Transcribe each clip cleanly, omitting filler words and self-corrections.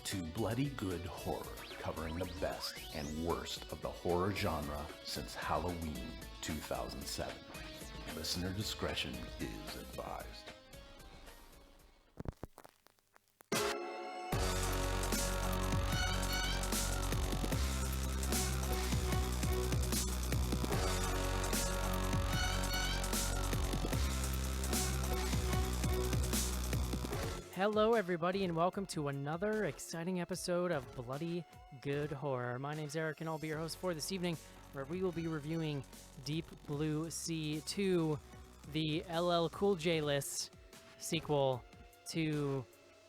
to Bloody Good Horror, covering the best and worst of the horror genre since Halloween 2007. Listener discretion is advised. Hello, everybody, and welcome to another exciting episode of Bloody Good Horror. My name's Eric, and I'll be your host for this evening, where we will be reviewing Deep Blue Sea 2, the LL Cool J list sequel to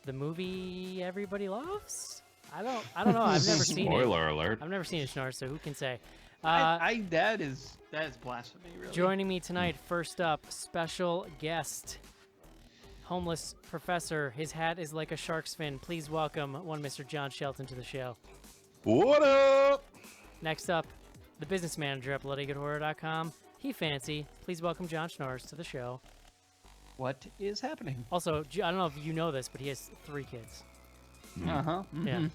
the movie everybody loves. I don't know. I've never seen it. Spoiler alert. I've never seen it, Schnar, so who can say? That is blasphemy, really. Joining me tonight, first up, special guest, homeless professor. His hat is like a shark's fin. Please welcome one Mr. John Shelton to the show. What up? Next up, the business manager at bloodygoodhorror.com. He fancy. Please welcome John Schnars to the show. What is happening? Also, I don't know if you know this, but he has 3 kids. Uh-huh. Mm-hmm. Yeah.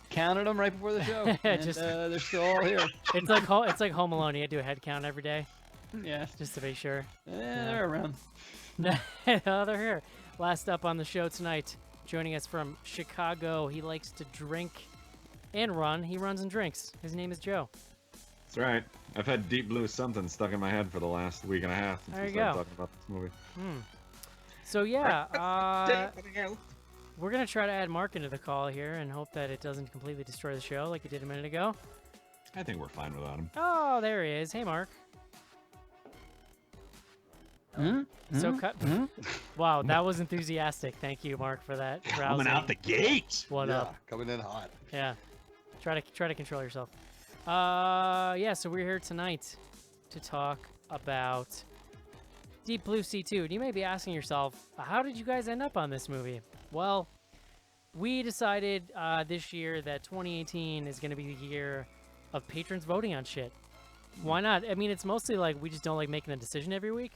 Counted them right before the show. And, Just- they're still all here. It's like Home Alone. You had to do a head count every day Yeah. just to be sure. They're around. Oh, they're here. Last up on the show tonight, joining us from Chicago. He likes to drink and run. He runs and drinks. His name is Joe. That's right. I've had Deep Blue something stuck in my head for the last week and a half since There we you started go. talking about this movie. So yeah, we're gonna try to add Mark into the call here and hope that it doesn't completely destroy the show like it did a minute ago. I think we're fine without him. Oh, there he is. Hey, Mark. So cut. Wow, that was enthusiastic. Thank you, Mark, for that. Coming rousing. out the gate. What Yeah, up? coming in hot. Yeah. Try to control yourself. Yeah. So we're here tonight to talk about Deep Blue Sea 2. And you may be asking yourself, how did you guys end up on this movie? Well, we decided this year that 2018 is going to be the year of patrons voting on shit. Why not? I mean, it's mostly like we just don't like making a decision every week.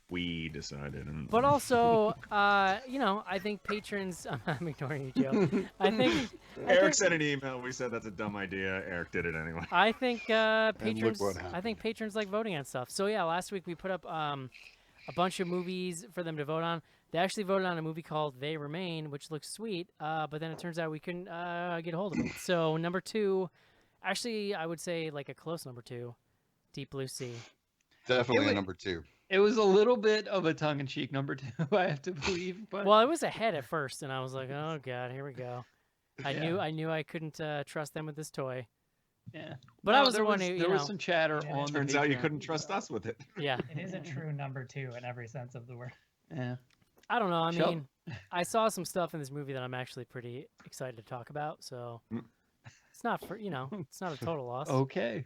We decided. But also, I think patrons. I'm ignoring you, Joe. Eric sent an email. We said that's a dumb idea. Eric did it anyway. I think patrons. what I think patrons like voting on stuff. So yeah, last week we put up a bunch of movies for them to vote on. They actually voted on a movie called They Remain, which looks sweet. But then it turns out we couldn't get a hold of it. So number 2, actually, I would say like a close number 2, Deep Blue Sea. Definitely a number 2. It was a little bit of a tongue-in-cheek number 2, I have to believe. But Well, it was ahead at first, and I was like, oh god, here we go. I Yeah. knew I couldn't trust them with this toy. yeah. But No, I was there the one who, there was some chatter Yeah, on. Turns the out you Patreon. couldn't trust us with it. Yeah. It is a true number 2 in every sense of the word. Yeah. I don't know. I Shut- mean, I saw some stuff in this movie that I'm actually pretty excited to talk about. So Mm. it's not it's not a total loss. Okay.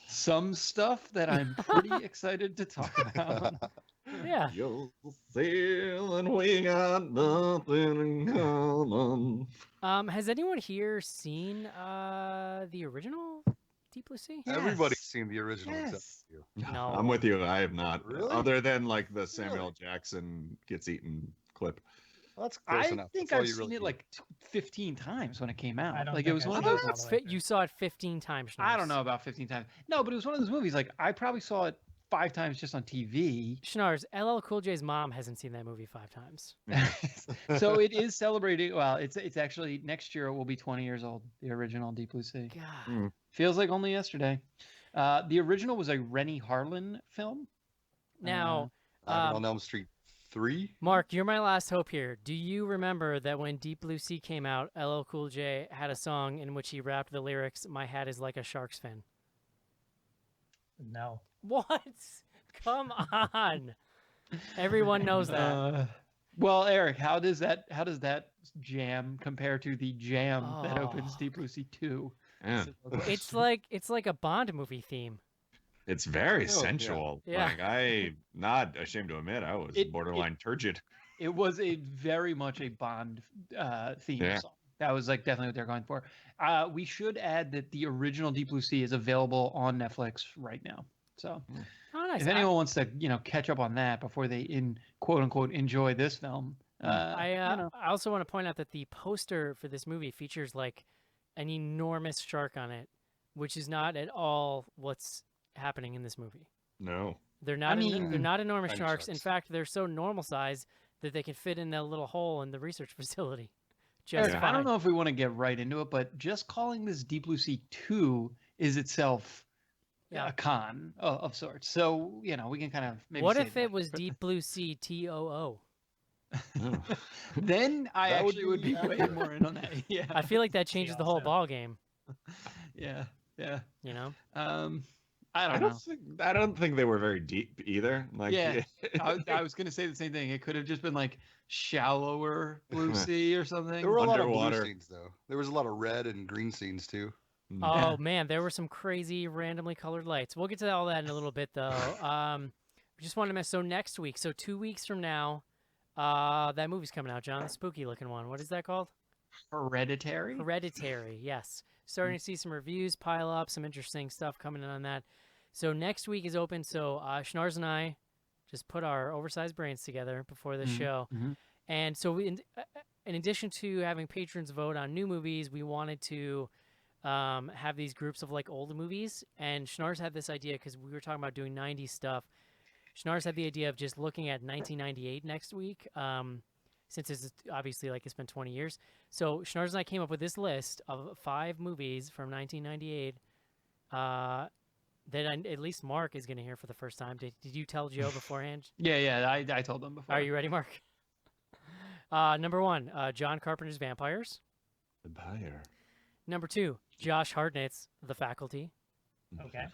Some stuff that I'm pretty excited to talk about. Yeah. You're sailing, we got nothing in common. Has anyone here seen the original Deep Blue Sea? Everybody's seen the original Yes. except you. No. I'm with you. I have not. Really? Other than like the Samuel Jackson gets eaten clip. Well, that's close I enough. think That's all I've you seen really it need. like 15 times when it came out. I don't Like it think was I've one of seen those. it all the way You saw it 15 times. I don't Schnars. know about 15 times. No, but it was one of those movies. Like I probably saw it 5 times just on TV. Schnars, LL Cool J's mom hasn't seen that movie 5 times. So it is celebrating. Well, it's actually next year it will be 20 years old. The original Deep Blue Sea. God. Feels like only yesterday. The original was a Rennie Harlan film. Now, Nightmare on Elm Street 3. Mark, you're my last hope here. Do you remember that when Deep Blue Sea came out, LL Cool J had a song in which he rapped the lyrics, "My hat is like a shark's fin"? No. What? Come on. Everyone knows that. Well, Eric, how does that jam compare to the jam that opens Oh. Deep Blue Sea 2? Yeah. It's like a Bond movie theme. It's very yeah. sensual. Yeah. Like I'm not ashamed to admit I was borderline turgid. It was a very much a Bond theme Yeah. song. That was like definitely what they're going for. We should add that the original Deep Blue Sea is available on Netflix right now. So Oh, nice. if anyone wants to, catch up on that before they quote unquote enjoy this film, I also want to point out that the poster for this movie features like an enormous shark on it, which is not at all what's happening in this movie. No. They're not. They're not enormous tiny sharks. In sharks. fact, they're so normal size that they can fit in that little hole in the research facility. Eric, Just I don't fine. know if we want to get right into it, but just calling this Deep Blue Sea 2 is itself Yeah. a con of sorts. So, we can kind of maybe What save if that. it was Deep Blue Sea TOO? Oh. Then I That would actually would be be way accurate. more in on that. Yeah. I feel like that changes the whole also. ball game. Yeah. Yeah. You know. I I don't know. don't think they were very deep either. Like, Yeah. I was going to say the same thing. It could have just been like shallower Blue Sea or something. There were a lot of Underwater. blue scenes though. There was a lot of red and green scenes too. Oh man, there were some crazy randomly colored lights. We'll get to all that in a little bit though. Just wanted to mention. So next week, so 2 weeks from now, that movie's coming out, John. The spooky looking one. What is that called? Hereditary? Hereditary. Yes. Starting to see some reviews pile up. Some interesting stuff coming in on that. So next week is open. So Schnars and I just put our oversized brains together before the show, and so we, in addition to having patrons vote on new movies, we wanted to have these groups of like old movies. And Schnars had this idea because we were talking about doing 90s stuff. Schnars had the idea of just looking at 1998 next week, since it's obviously like it's been 20 years. So Schnars and I came up with this list of 5 movies from 1998 that at least Mark is going to hear for the first time. Did you tell Joe beforehand? Yeah. I told them before. Are you ready, Mark? Number 1, John Carpenter's Vampires. Vampire. Number 2, Josh Hartnett's The Faculty. Okay.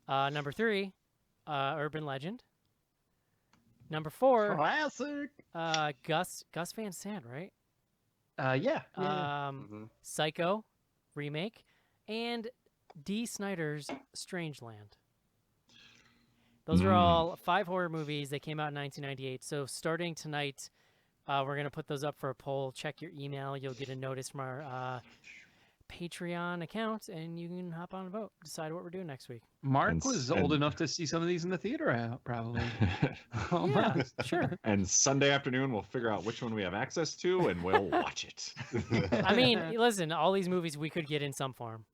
Number 3, Urban Legend. Number 4, Classic. Gus Van Sant, right? Yeah. Psycho remake, and D. Snyder's Strangeland. Those are all 5 horror movies that came out in 1998. So starting tonight, we're going to put those up for a poll. Check your email. You'll get a notice from our Patreon account, and you can hop on and vote. Decide what we're doing next week. Mark was old enough to see some of these in the theater, probably. Yeah, sure. And Sunday afternoon, we'll figure out which one we have access to, and we'll watch it. I mean, listen, all these movies we could get in some form.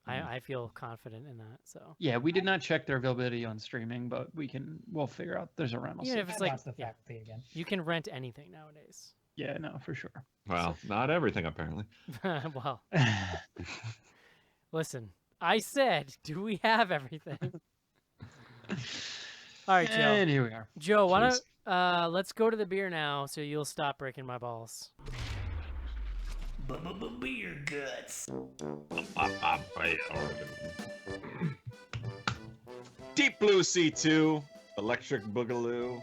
I feel confident in that. So Yeah, we did not check their availability on streaming, but we'll figure out there's a rental. even if seat. it's I like watched the faculty again. you can rent anything nowadays. Yeah, no, for sure. Well, not everything apparently. Well, listen, I said, do we have everything? All right, Joe. And here we are. Joe, why Jeez. don't let's go to the beer now, so you'll stop breaking my balls. Beer guts. Deep Blue C2, Electric Boogaloo,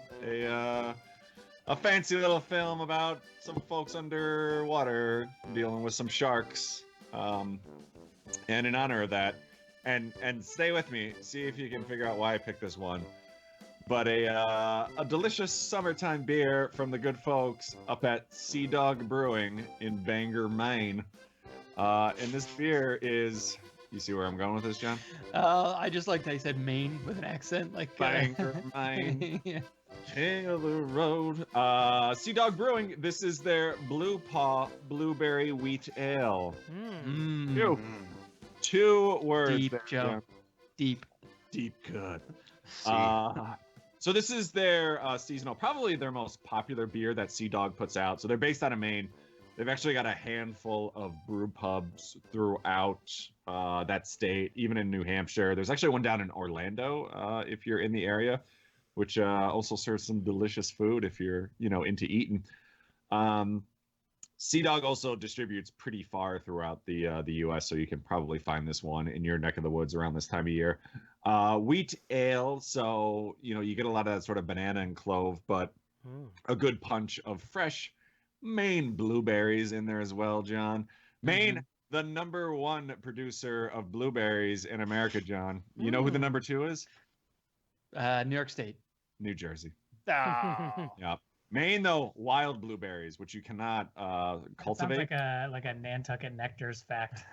a fancy little film about some folks underwater dealing with some sharks. And in honor of that, and stay with me, see if you can figure out why I picked this one. But a delicious summertime beer from the good folks up at Sea Dog Brewing in Bangor, Maine. And this beer is, you see where I'm going with this, John? I just liked how you said Maine with an accent, like Bangor, Maine. Yeah. King of the road. Sea Dog Brewing, this is their Blue Paw Blueberry Wheat Ale. Mm. Ew. 2 words. Deep, there, Joe. John. Deep. Deep good. See. So this is their seasonal, probably their most popular beer that Sea Dog puts out. So they're based out of Maine. They've actually got a handful of brew pubs throughout that state, even in New Hampshire. There's actually one down in Orlando, if you're in the area, which also serves some delicious food if you're, into eating. Sea Dog also distributes pretty far throughout the U.S., so you can probably find this one in your neck of the woods around this time of year. Wheat ale, so you get a lot of that sort of banana and clove, but a good punch of fresh Maine blueberries in there as well, John. Maine, the #1 producer of blueberries in America, John. You know who the #2 is? New York State. New Jersey. Oh. Yeah. Maine, though, wild blueberries, which you cannot That sounds cultivate. like a Nantucket Nectar's fact.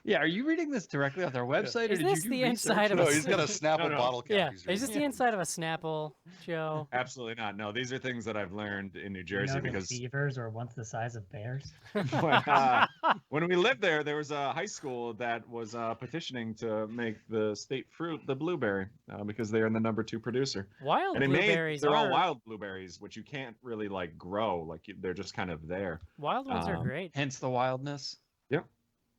Yeah, are you reading this directly off their website, or Is did this you do the research? inside of No, a he's got a s- Snapple No. bottle cap. Yeah, he's is this reading. the inside of a Snapple, Joe? Absolutely not. No, these are things that I've learned in New You Jersey know that because beavers were once the size of bears. when we lived there, there was a high school that was petitioning to make the state fruit the blueberry because they're the #2 producer. Wild And they blueberries they're all are wild blueberries, which you can't really like grow. Like they're just kind of there. wild ones are great. Hence the wildness. Yep.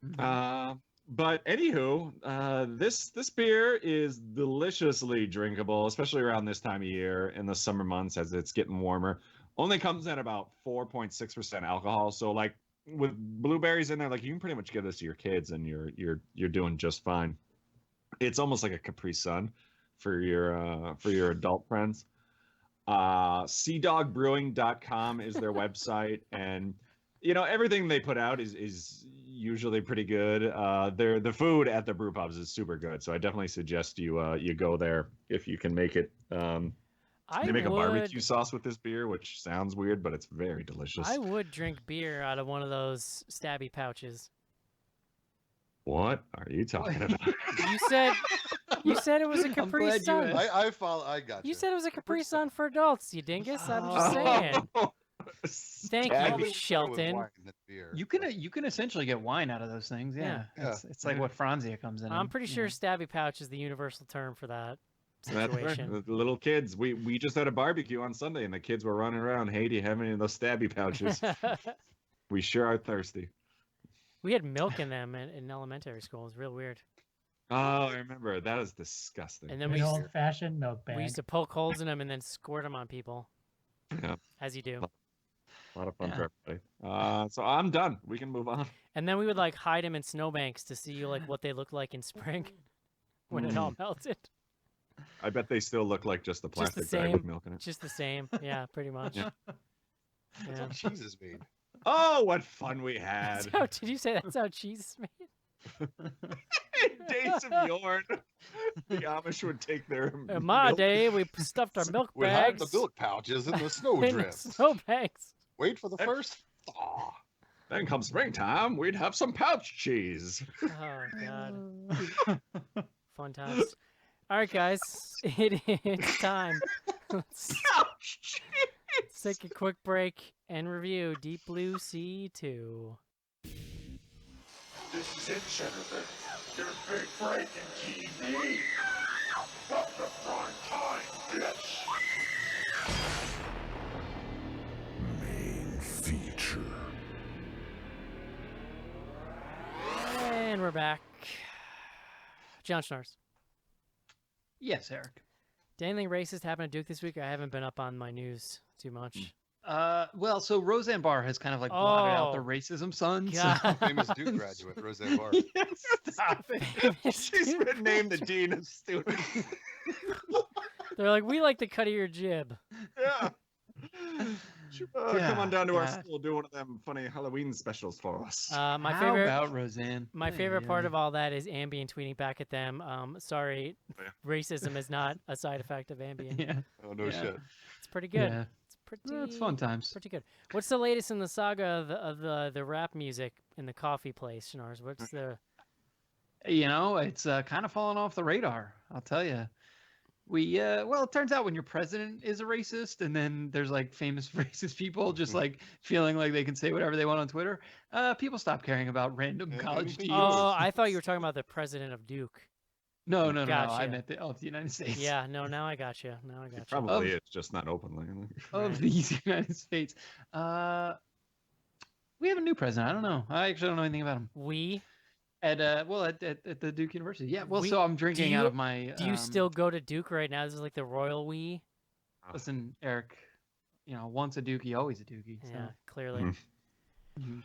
Mhm. But anywho, this beer is deliciously drinkable, especially around this time of year in the summer months as it's getting warmer. Only comes at about 4.6% alcohol, so like with blueberries in there, like you can pretty much give this to your kids and you're doing just fine. It's almost like a Capri Sun for your adult friends. SeaDogBrewing.com is their website, and everything they put out is usually pretty good. The food at the brew pubs is super good, so I definitely suggest you go there if you can make it. They make a barbecue sauce with this beer, which sounds weird, but it's very delicious. I would drink beer out of one of those stabby pouches. What are you talking about? You said it was a Capri glad you Sun. asked. I follow. I got You said it was a Capri Capri Sun for adults, you dingus. I'm just saying. Thank Stabby. you, Probably Shelton. wine than beer, You but- can essentially get wine out of those things. Yeah, Yeah. It's like what Franzia comes in. I'm pretty sure stabby pouch is the universal term for that That's right. situation. The little kids. We just had a barbecue on Sunday, and the kids were running around. Hey, do you have any of those stabby pouches? We sure are thirsty. We had milk in them in elementary school. It was real weird. Oh, I remember. That is disgusting. And then An we used, old-fashioned milk bag. we used to poke holes in them and then squirt them on people, Yeah, as you do. a lot of fun Yeah. for everybody. So I'm done. We can move on. And then we would like hide them in snowbanks to see like what they looked like in spring when it all melted. I bet they still look like just the Just the plastic bag with same. milk in it. Just the same. Yeah, pretty much. Yeah. That's Yeah. how cheese is made. Oh, what fun we That's had! how, did you say that's how cheese is made? Days of yore, the Amish would take their In my milk. day, we stuffed our milk We hide bags the milk pouches in the snow in the drifts. snowbanks. Wait for the first thaw. Then come springtime, we'd have some pouch cheese. Oh god, fun times. All right, guys, it's time. Let's Pouch cheese. take a quick break and review Deep Blue Sea 2. This is it, Jennifer. Your big break in TV. From the prime time, bitch. Main feature. And we're back. John Schnars. Yes, Eric. Did anything racist happen at Duke this week? I haven't been up on my news too much. Well, so Roseanne Barr has kind of like blotted out the Oh. racism sun. so- God. Famous Duke graduate, Roseanne Barr. Stop it. She's been named the dean of students. They're like, we like the cut of your jib. Yeah. Come on down to our God. school, do one of them funny Halloween specials for us. My How favorite. about Roseanne? My favorite part of all that is Ambien tweeting back at them. Sorry, Yeah. racism is not a side effect of Ambien. Yeah, Oh no Yeah. shit. It's pretty good. yeah. It's pretty. It's fun times. Pretty good. What's the latest in the saga of the rap music in the coffee place, Schnars? What's the? You know, it's kind of fallen off the radar. I'll tell you. Well, it turns out when your president is a racist, and then there's like famous racist people just like feeling like they can say whatever they want on Twitter, people stop caring about random Yeah, college anything teams. goes. Oh, I thought you were talking about the president of Duke. No, I Gotcha. meant the United States. Yeah, no, now I got you. Now I got you. Probably it's just not openly. Of Right. these United States. We have a new president. I don't know. I actually don't know anything about him. We At the Duke University. Yeah. Well, We- so I'm drinking out you- of my. do you still go to Duke right now? This is like the royal we. Listen, Eric? You know, once a Dookie, always a Dookie. So. Yeah, clearly. Mhm. Mhm.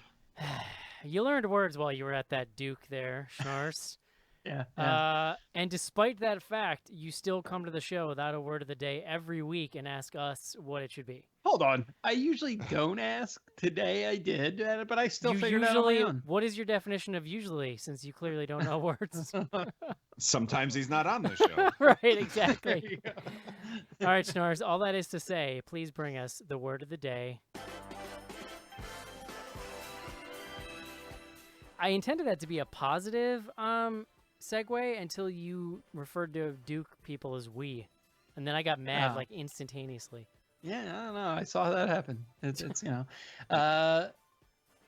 You learned words while you were at that Duke there, Schnars. Yeah. And despite that fact, you still come to the show without a word of the day every week and ask us what it should be. Hold on. I usually don't ask. Today I did, but I still you figured usually, it out on what is your definition of usually, since you clearly don't know words? my own. Sometimes he's not on this show. Right, There exactly. you go. All right, Schnars, all that is to say, please bring us the word of the day. I intended that to be a positive segue until you referred to Duke people as we, and then I got mad Oh. like instantaneously. Yeah, I don't know. I saw that happen. It's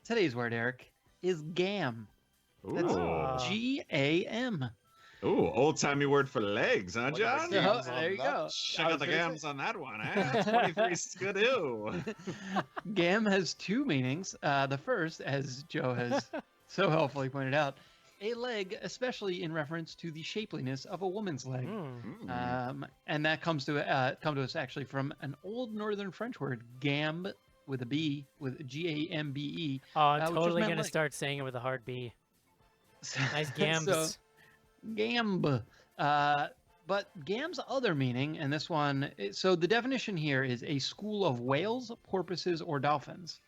today's word, Eric, is gam. That's Ooh. G-A-M. Ooh, old-timey word for legs, huh, What are John? the So, gams there on you that? go. Check out the gams on that one, eh? 23 skidoo. Gam has two meanings. The first, as Joe has so helpfully pointed out, a leg, especially in reference to the shapeliness of a woman's leg. And that comes to us actually from an old Northern French word, gambe, with a B, with G-A-M-B-E. Oh, I'm which just totally meant gonna leg. start saying it with a hard B. Nice gams. So, gambe. But gam's other meaning, and this one, so the definition here is a school of whales, porpoises, or dolphins.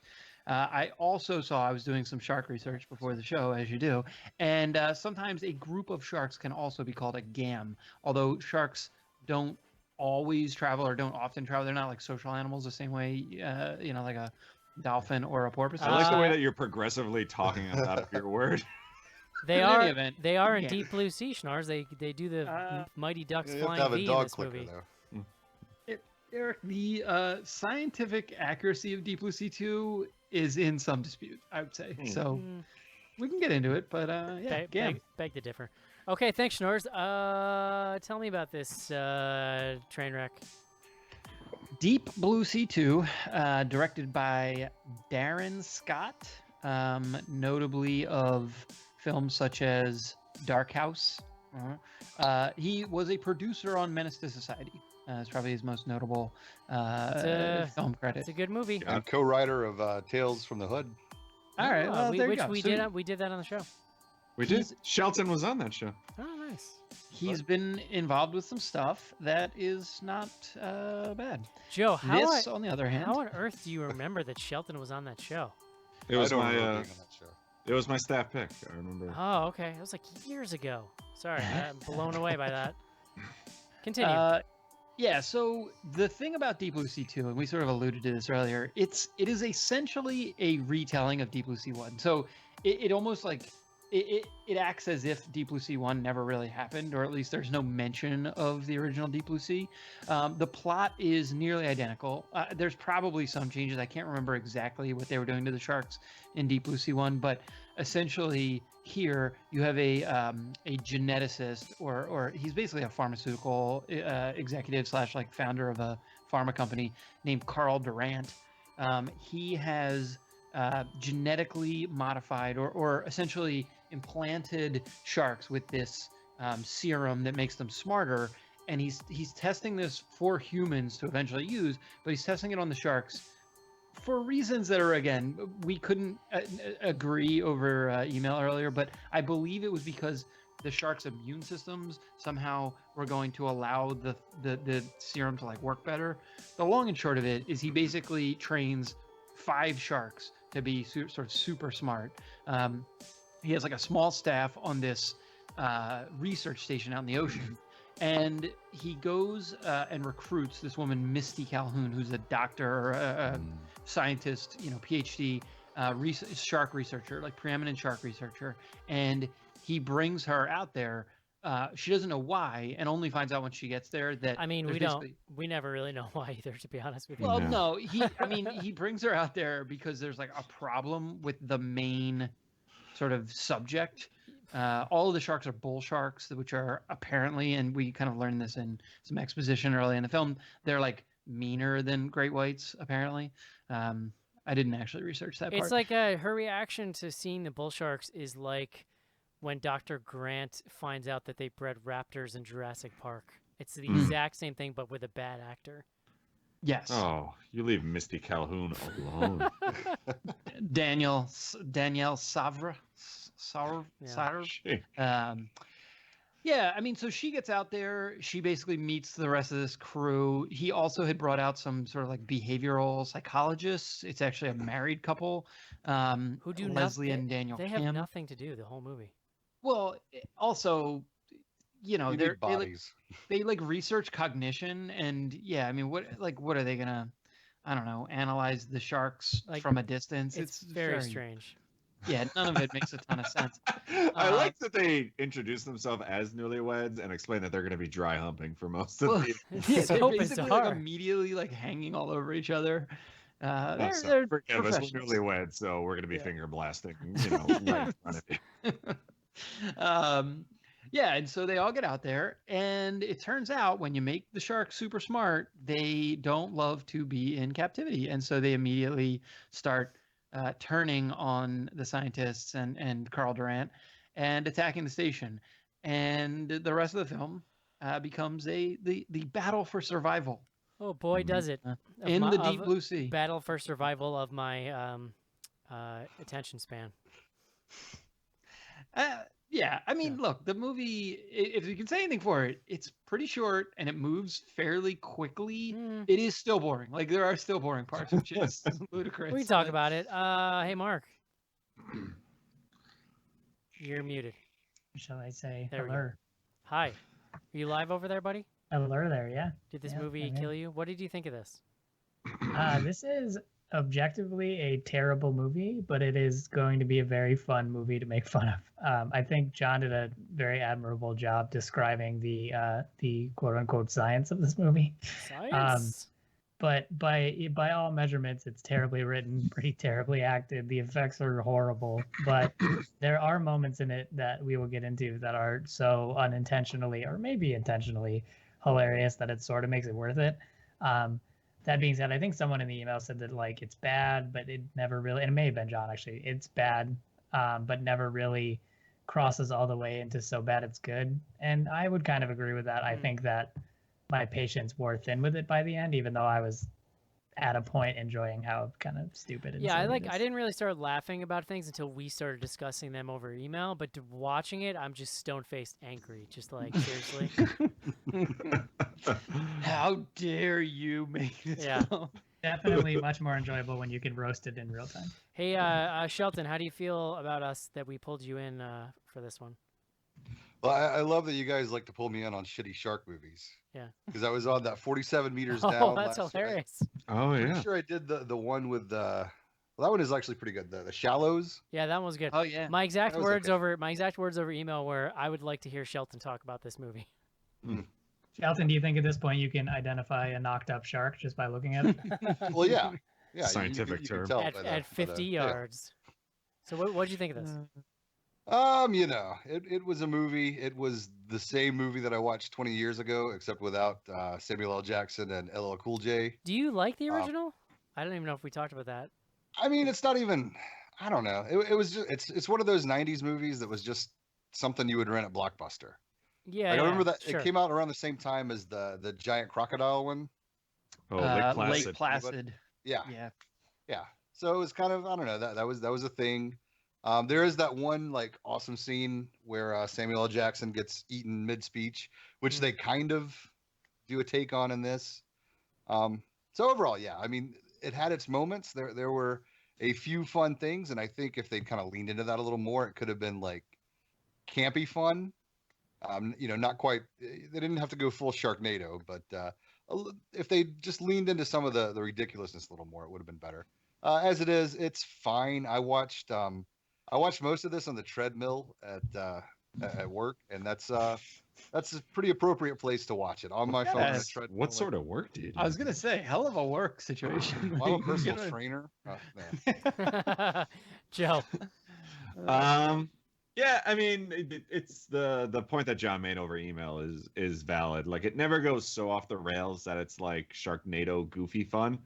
I also saw, I was doing some shark research before the show, as you do, and sometimes a group of sharks can also be called a gam, although sharks don't always travel or don't often travel. They're not like social animals the same way, like a dolphin or a porpoise. I like the way Uh, that you're progressively talking out your word. They In are. any event, They are in gam. Deep Blue Sea, Schnars. They do the Mighty Ducks You have to flying have a V in dog this clicker movie. there. Eric, the scientific accuracy of Deep Blue Sea 2 is in some dispute, I would say. So Mm, we can get into it, but yeah, gam. beg to differ. Okay, thanks, Schnars. Tell me about this train wreck. Deep Blue Sea 2, directed by Darren Scott, notably of films such as Dark House. He was a producer on Menace to Society. It's probably his most notable film credit. It's a good movie. Yeah. And co-writer of Tales from the Hood. All right, well, there you go. We So did. We did that on the show. We did. Shelton was on that show. Oh, nice. he's been involved with some stuff that is not bad. Joe, how This, on the other hand, on earth do you remember that Shelton was on that show? It was I don't my remember being on that show. it was my staff pick. I remember. Oh, okay. It was like years ago. Sorry, I'm blown away by that. Continue. Yeah, so the thing about Deep Blue Sea 2, and we sort of alluded to this earlier, it is essentially a retelling of Deep Blue Sea 1. So it almost like it acts as if Deep Blue Sea 1 never really happened, or at least there's no mention of the original Deep Blue Sea. The plot is nearly identical. There's probably some changes. I can't remember exactly what they were doing to the sharks in Deep Blue Sea 1, but essentially here you have a geneticist, or he's basically a pharmaceutical executive slash like founder of a pharma company named Carl Durant. He has genetically modified or essentially implanted sharks with this serum that makes them smarter, and he's testing this for humans to eventually use, but he's testing it on the sharks for reasons that are, again, we couldn't agree over email earlier, but I believe it was because the sharks' immune systems somehow were going to allow the serum to like work better. The long and short of it is he basically trains 5 sharks to be sort of super smart. He has like a small staff on this research station out in the ocean. And he goes and recruits this woman, Misty Calhoun, who's a doctor or a scientist, PhD, shark researcher, like preeminent shark researcher. And he brings her out there. She doesn't know why, and only finds out when she gets there that. I mean, there's we never really know why either, to be honest with you. Well, no, he brings her out there because there's like a problem with the main sort of subject. All of the sharks are bull sharks, which are apparently, and we kind of learned this in some exposition early in the film, they're like meaner than great whites, apparently. I didn't actually research that part. It's like her reaction to seeing the bull sharks is like when Dr. Grant finds out that they bred raptors in Jurassic Park. It's the exact same thing, but with a bad actor. Yes. Oh, you leave Misty Calhoun alone. Danielle Savre. Yeah, I mean, so she gets out there. She basically meets the rest of this crew. He also had brought out some sort of like behavioral psychologists. It's actually a married couple, Who do Leslie and Daniel They Kim. have nothing to do the whole movie. Well, also, You need they like, bodies. they like research cognition, and yeah, I mean, what are they gonna? I don't know, analyze the sharks Like, from a distance. It's very strange. Yeah, none of it makes a ton of sense. I like that they introduce themselves as newlyweds and explain that they're going to be dry humping for most of Well, the. yeah, It's they're so basically like bizarre. immediately like hanging all over each other. Oh, They're sorry. they're Forgive us, we're professionals. newlyweds, so we're going to be Yeah. finger blasting, right in front of you. um, yeah, and so they all get out there, and it turns out when you make the sharks super smart, they don't love to be in captivity, and so they immediately start turning on the scientists and Carl Durant and attacking the station. And the rest of the film becomes the battle for survival Oh boy, does it! Of in my- the deep of blue sea. Battle for survival of my attention span. Yeah, I mean, look, the movie, if you can say anything for it, it's pretty short and it moves fairly quickly. Mm, It is still boring. Like, there are still boring parts, which is ludicrous. we can talk but- about it. Hey, Mark, you're muted. Shall I say There we go. hello? Hi, are you live over there, buddy? Hello there, yeah. Did this Yeah, movie I'm in. kill you? What did you think of this? This is objectively a terrible movie, but it is going to be a very fun movie to make fun of. I think John did a very admirable job describing the quote unquote science of this movie. Science. But by all measurements, it's terribly written, pretty terribly acted. The effects are horrible, but there are moments in it that we will get into that are so unintentionally or maybe intentionally hilarious that it sort of makes it worth it. That being said, I think someone in the email said that like it's bad, but it never really, and it may have been John actually. It's bad, but never really crosses all the way into so bad it's good. And I would kind of agree with that. I think that my patience wore thin with it by the end, even though I was at a point enjoying how kind of stupid and Yeah, silly it I is. didn't really start laughing about things until we started discussing them over email. But watching it, I'm just stone faced angry. Just like seriously. How dare you make this Yeah. film? Definitely much more enjoyable when you can roast it in real time. Hey, Shelton, how do you feel about us that we pulled you in for this one? Well, I love that you guys like to pull me in on shitty shark movies. Yeah. Because I was on that 47 meters Oh, down. that's last year. hilarious. Oh, I'm yeah. pretty sure I did the one with the. Well, that one is actually pretty good. The Shallows. Yeah, that one was good. Oh yeah. My exact That was words okay. my exact words over email were, I would like to hear Shelton talk about this movie. Shelton, do you think at this point you can identify a knocked up shark just by looking at it? Well, yeah. Yeah. Scientific you can term. tell at by at 50 yeah. yards. So what did you think of this? It was a movie. It was the same movie that I watched 20 years ago, except without Samuel L. Jackson and LL Cool J. Do you like the original? I don't even know if we talked about that. I mean, it's not even. I don't know. It was just. It's one of those 90s movies that was just something you would rent at Blockbuster. Yeah, Like, I yeah, remember that sure. it came out around the same time as the giant crocodile one. Oh, Lake Placid. Lake Placid. Yeah, Yeah. yeah. So it was kind of, I don't know, that was a thing. There is that one like awesome scene where Samuel L. Jackson gets eaten mid speech, which they kind of do a take on in this. So overall, yeah, I mean, it had its moments. There were a few fun things, and I think if they'd kind of leaned into that a little more, it could have been like campy fun. Not quite. They didn't have to go full Sharknado, but if they just leaned into some of the ridiculousness a little more, it would have been better. As it is, it's fine. I watched most of this on the treadmill at work, and that's a pretty appropriate place to watch it on my phone. On the Yes. treadmill. What sort of work do you do? I was gonna say, hell of a work situation. Well, I'm a Like, personal you know, trainer. Man. Joe. Yeah, I mean, it's the point that John made over email is valid. Like, it never goes so off the rails that it's like Sharknado goofy fun.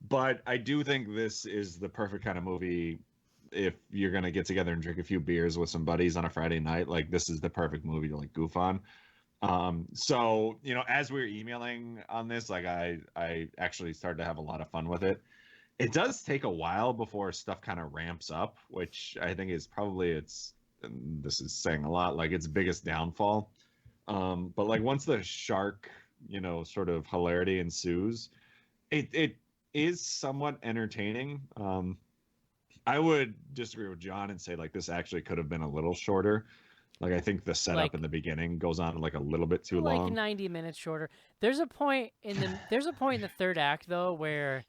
But I do think this is the perfect kind of movie if you're gonna get together and drink a few beers with some buddies on a Friday night. Like, this is the perfect movie to like goof on. So as we were emailing on this, like I actually started to have a lot of fun with it. It does take a while before stuff kind of ramps up, which I think is probably and this is saying a lot, like its biggest downfall. But like once the shark, sort of hilarity ensues, it is somewhat entertaining. I would disagree with John and say like this actually could have been a little shorter. Like I think the setup Like- in the beginning goes on like a little bit too like long. 90 minutes shorter. There's a point in the third act though where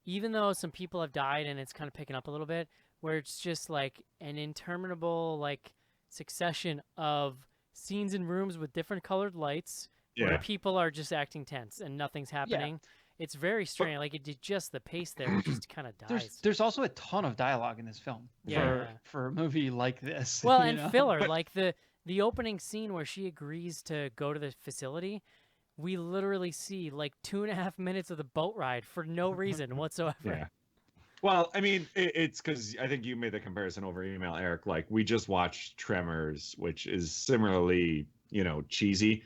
even though some people have died and it's kind of picking up a little bit, where it's just like an interminable like succession of scenes in rooms with different colored lights where Yeah. people are just acting tense and nothing's happening. It's very strange. Like just the pace there, it just kind of dies. There's also a ton of dialogue in this film Yeah. for a movie like this. Well, you and know? filler, But- like the opening scene where she agrees to go to the facility, we literally see like 2.5 minutes of the boat ride for no reason whatsoever. Yeah. Well, I mean, it's because I think you made the comparison over email, Eric. Like, we just watched Tremors, which is similarly, cheesy.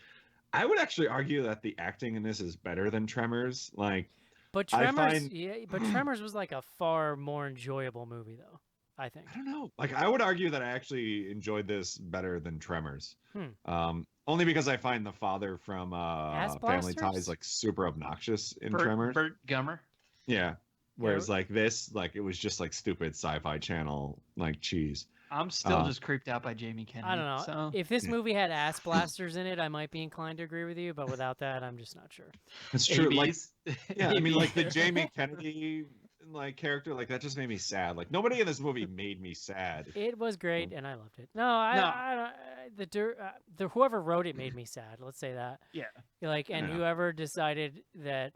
I would actually argue that the acting in this is better than Tremors. Like, But I Tremors, find- but Tremors was like a far more enjoyable movie, though. I think. I don't know. Like, I would argue that I actually enjoyed this better than Tremors. Hmm. Only because I find the father from Family Blasters? Ties like super obnoxious in Burt, Tremors. Burt Gummer. Yeah. Whereas like this, like it was just like stupid sci-fi channel like cheese. I'm still just creeped out by Jamie Kennedy. I don't know. So. If this movie had ass blasters in it, I might be inclined to agree with you. But without that, I'm just not sure. It's true. Like, ABs. yeah, I mean, like the ABs. Jamie Kennedy like character, like that just made me sad. Like nobody in this movie made me sad. It was great, and I loved it. No, the whoever wrote it made me sad. Let's say that. Yeah. Like, and Yeah. whoever decided that,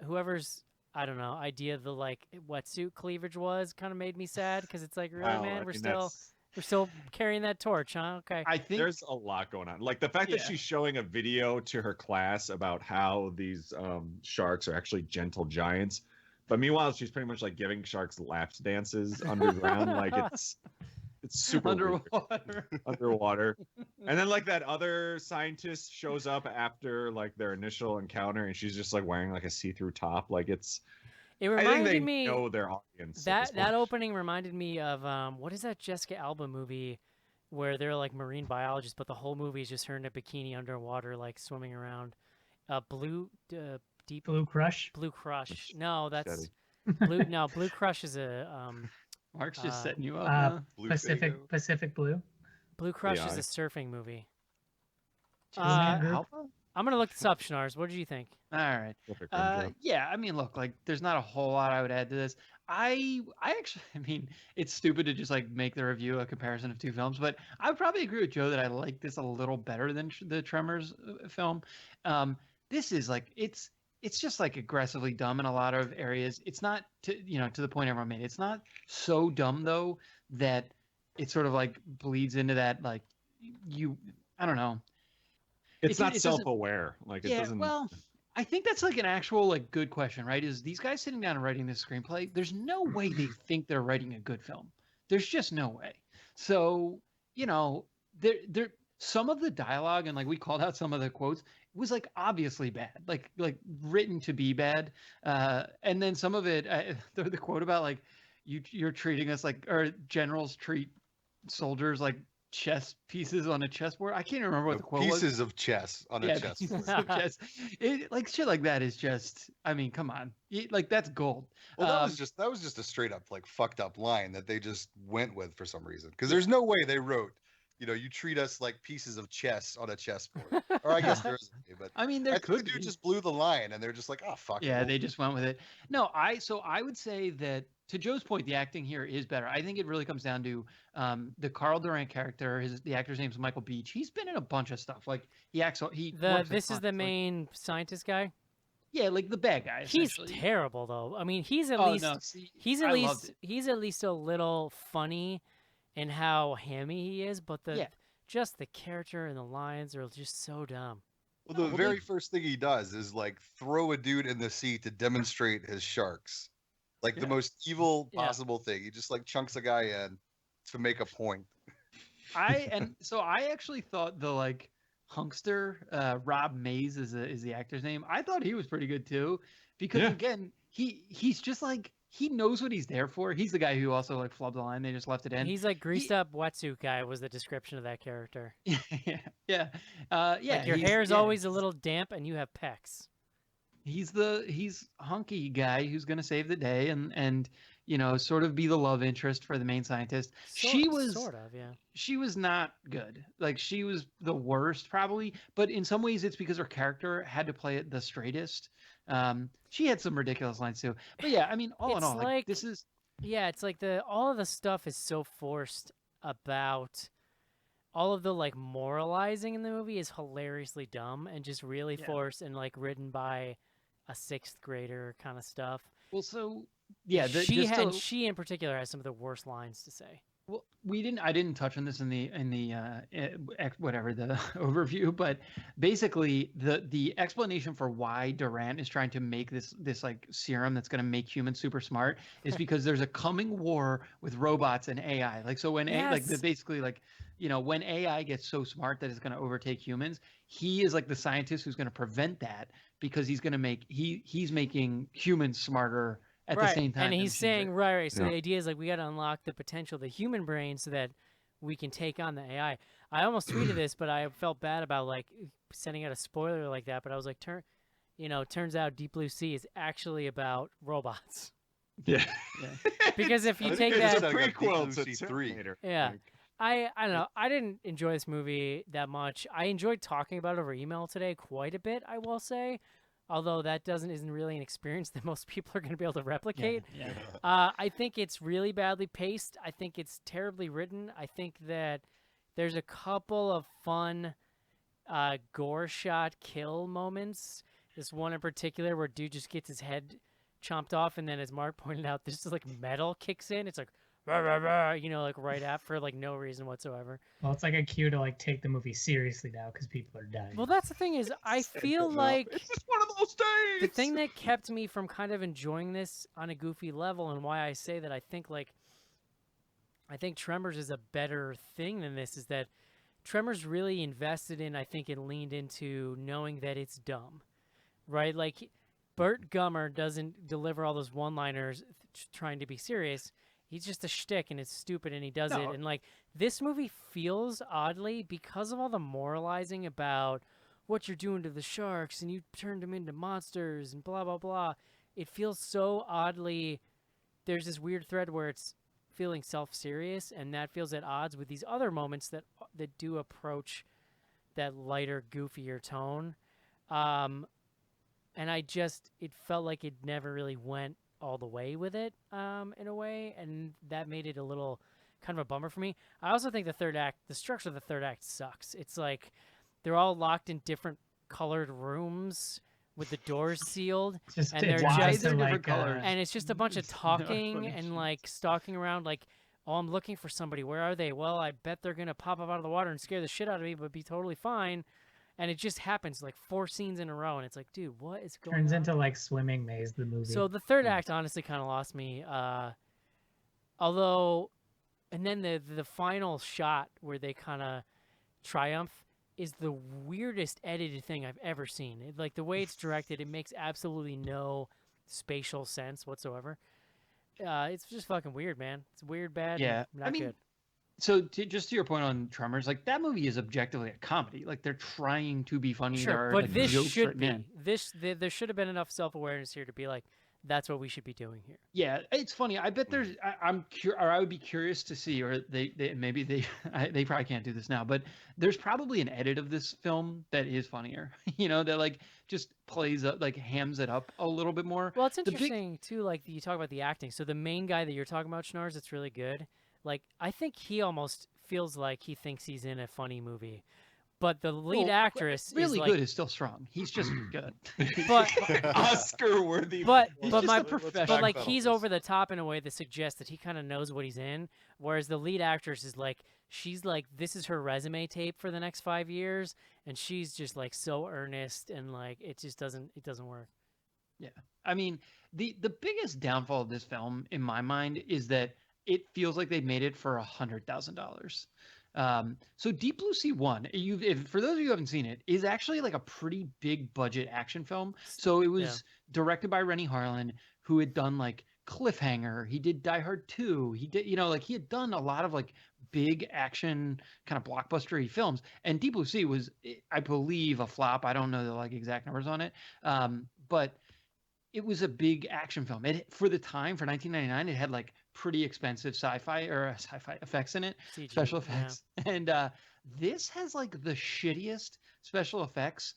whoever's I don't know idea of the like wetsuit cleavage was kind of made me sad because it's like really, Wow, man, I we're mean, still carrying that torch, huh? Okay. I think there's a lot going on. Like the fact that Yeah. she's showing a video to her class about how these sharks are actually gentle giants, but meanwhile she's pretty much like giving sharks lap dances underground. Like it's super weird. Underwater. And then like that other scientist shows up after like their initial encounter, and she's just like wearing like a see-through top. Like It I think reminded they me know their audience. at that this that point. opening reminded me of what is that Jessica Alba movie where they're like marine biologists, but the whole movie is just her in a bikini underwater, like swimming around. Deep Blue Crush. Blue Crush. No, that's Shitty. Blue. No, Blue Crush is a Mark's just setting you up. uh, huh? Blue Pacific Faygo. Pacific Blue. Blue Crush is AI. a surfing movie. Jessica Group. Alba? I'm gonna look this up, Schnars. What did you think? All right. Perfect intro. Yeah, I mean, look, like, there's not a whole lot I would add to this. I actually, I mean, it's stupid to just like make the review a comparison of two films, but I would probably agree with Joe that I like this a little better than the Tremors film. This is like it's just like aggressively dumb in a lot of areas. It's not to the point everyone made. It's not so dumb though that it sort of like bleeds into that like I don't know. It's not it doesn't- self-aware. Like it Yeah, doesn't. well, I think that's like an actual like good question, right? Is these guys sitting down and writing this screenplay? There's no way they think they're writing a good film. There's just no way. So, there some of the dialogue and like we called out some of the quotes was like obviously bad, like written to be bad. And then some of it, the quote about like you're treating us like, or generals treat soldiers like chess pieces on a chessboard. I can't even remember what the quote was. Pieces of chess on a Yeah, chess. pieces of chess. Like shit like that is just. I mean, come on, like that's gold. Well, that was just a straight up like fucked up line that they just went with for some reason. Because there's no way they wrote, you treat us like pieces of chess on a chessboard. Or I guess there is a way, but I mean, I there think the could dude be. just blew the line, and they're just like, oh fuck. Yeah, well, they just went with it. No, I would say that to Joe's point, the acting here is better. I think it really comes down to the Carl Durant character. The actor's name's Michael Beach. He's been in a bunch of stuff. Like he acts. This is the main scientist guy. Yeah, like the bad guy. He's essentially. terrible though. I mean, he's at Oh least no, see, he's I at loved least it. he's at least a little funny in how hammy he is, but Yeah. just the character and the lines are just so dumb. Well, the well, very first thing he does is like throw a dude in the sea to demonstrate his sharks. Like the Yeah. most evil Yeah. possible thing. He just like chunks a guy in to make a point. So I actually thought the like hunkster Rob Mays is the actor's name. I thought he was pretty good too, because Yeah. again he's just like he knows what he's there for. He's the guy who also like flubbed the line. They just left it in. He's like greased up wetsuit guy was the description of that character. yeah, yeah, Like your he's- hair's yeah, always a little damp and you have pecs. He's hunky guy who's gonna save the day and sort of be the love interest for the main scientist. She was sort of, yeah. she was not good. Like she was the worst probably, but in some ways it's because her character had to play it the straightest. She had some ridiculous lines too. But yeah, I mean, all in It's all, like like- this is Yeah, it's like all of the stuff is so forced about all of the like moralizing in the movie is hilariously dumb and just really Yeah. forced and like written by a sixth grader kind of stuff. Well, so yeah, And she in particular has some of the worst lines to say. well, I didn't touch on this in the whatever the overview, but basically the explanation for why Durant is trying to make this like serum that's going to make humans super smart is because there's a coming war with robots and AI. Like so when Yes. basically like when AI gets so smart that it's going to overtake humans, he is like the scientist who's going to prevent that because he's going to he's making humans smarter at the same time. And that he's machines saying, are. right. So Yeah. the idea is like we got to unlock the potential of the human brain so that we can take on the AI. I almost tweeted this, but I felt bad about like sending out a spoiler like that. But I was like, turns out Deep Blue Sea is actually about robots. Yeah. Because if you I take think it's that, a I got Deep prequel Blue to Sea 3. Terminator. Yeah. Like, I don't know. I didn't enjoy this movie that much. I enjoyed talking about it over email today quite a bit, I will say. Although that isn't really an experience that most people are going to be able to replicate. Yeah. I think it's really badly paced. I think it's terribly written. I think that there's a couple of fun gore shot kill moments. This one in particular where dude just gets his head chomped off, and then as Mark pointed out, this is like metal kicks in. It's like rah, rah, rah, like right after, like no reason whatsoever. Well, it's like a cue to like take the movie seriously now because people are dying. Well, that's the thing is, I feel like it's just one of those days. the thing that kept me from kind of enjoying this on a goofy level, and why I say that I think Tremors is a better thing than this, is that Tremors really invested in, I think, and leaned into knowing that it's dumb, right? Like Burt Gummer doesn't deliver all those one-liners trying to be serious. He's just a shtick and it's stupid and he does it. No. And like this movie feels oddly because of all the moralizing about what you're doing to the sharks and you turned them into monsters and blah blah blah. It feels so oddly. There's this weird thread where it's feeling self-serious, and that feels at odds with these other moments that do approach that lighter, goofier tone. And it felt like it never really went all the way with it in a way, and that made it a little kind of a bummer for me. I also think the structure of the third act sucks. It's like they're all locked in different colored rooms with the doors sealed, It's and they're why just they're different like, colors? and it's just a bunch of No talking and explanation. like stalking around like, oh, I'm looking for somebody. Where are they? Well, I bet they're going to pop up out of the water and scare the shit out of me, but be totally fine. And it just happens like 4 scenes in a row. And it's like, dude, what is going turns on? into like Swimming Maze, the movie. So the third act honestly kind of lost me. Although, and then the final shot where they kind of triumph is the weirdest edited thing I've ever seen. Like the way it's directed, it makes absolutely no spatial sense whatsoever. It's just fucking weird, man. It's weird, bad, Yeah, and not I mean, good. So just to your point on Tremors, like that movie is objectively a comedy. Like they're trying to be funny. There Sure, are, but like, this jokes should written be. in. There should have been enough self-awareness here to be like, that's what we should be doing here. Yeah, it's funny. I bet there's. I would be curious to see, or maybe they probably can't do this now, but there's probably an edit of this film that is funnier. That like just plays up, like hams it up a little bit more. Well, it's The big- interesting too. Like you talk about the acting. So the main guy that you're talking about, Schnars, it's really good. Like I think he almost feels like he thinks he's in a funny movie, but the lead Well, actress really is like, good is still strong. He's just good. but Oscar worthy. But He's but just my a professional. but like he's over the top in a way that suggests that he kind of knows what he's in, whereas the lead actress is like, she's like, this is her resume tape for the next 5 years, and she's just like so earnest and like it doesn't work. Yeah. I mean, the biggest downfall of this film, in my mind, is that it feels like they made it for $100,000. So Deep Blue Sea 1, for those of you who haven't seen it, is actually like a pretty big budget action film. So it was directed by Rennie Harlan, who had done like Cliffhanger. He did Die Hard 2. He did, like he had done a lot of like big action kind of blockbustery films. And Deep Blue Sea was, I believe, a flop. I don't know the like exact numbers on it. But it was a big action film. For the time, for 1999, it had like pretty expensive sci-fi effects in it, CG, special effects. And this has like the shittiest special effects.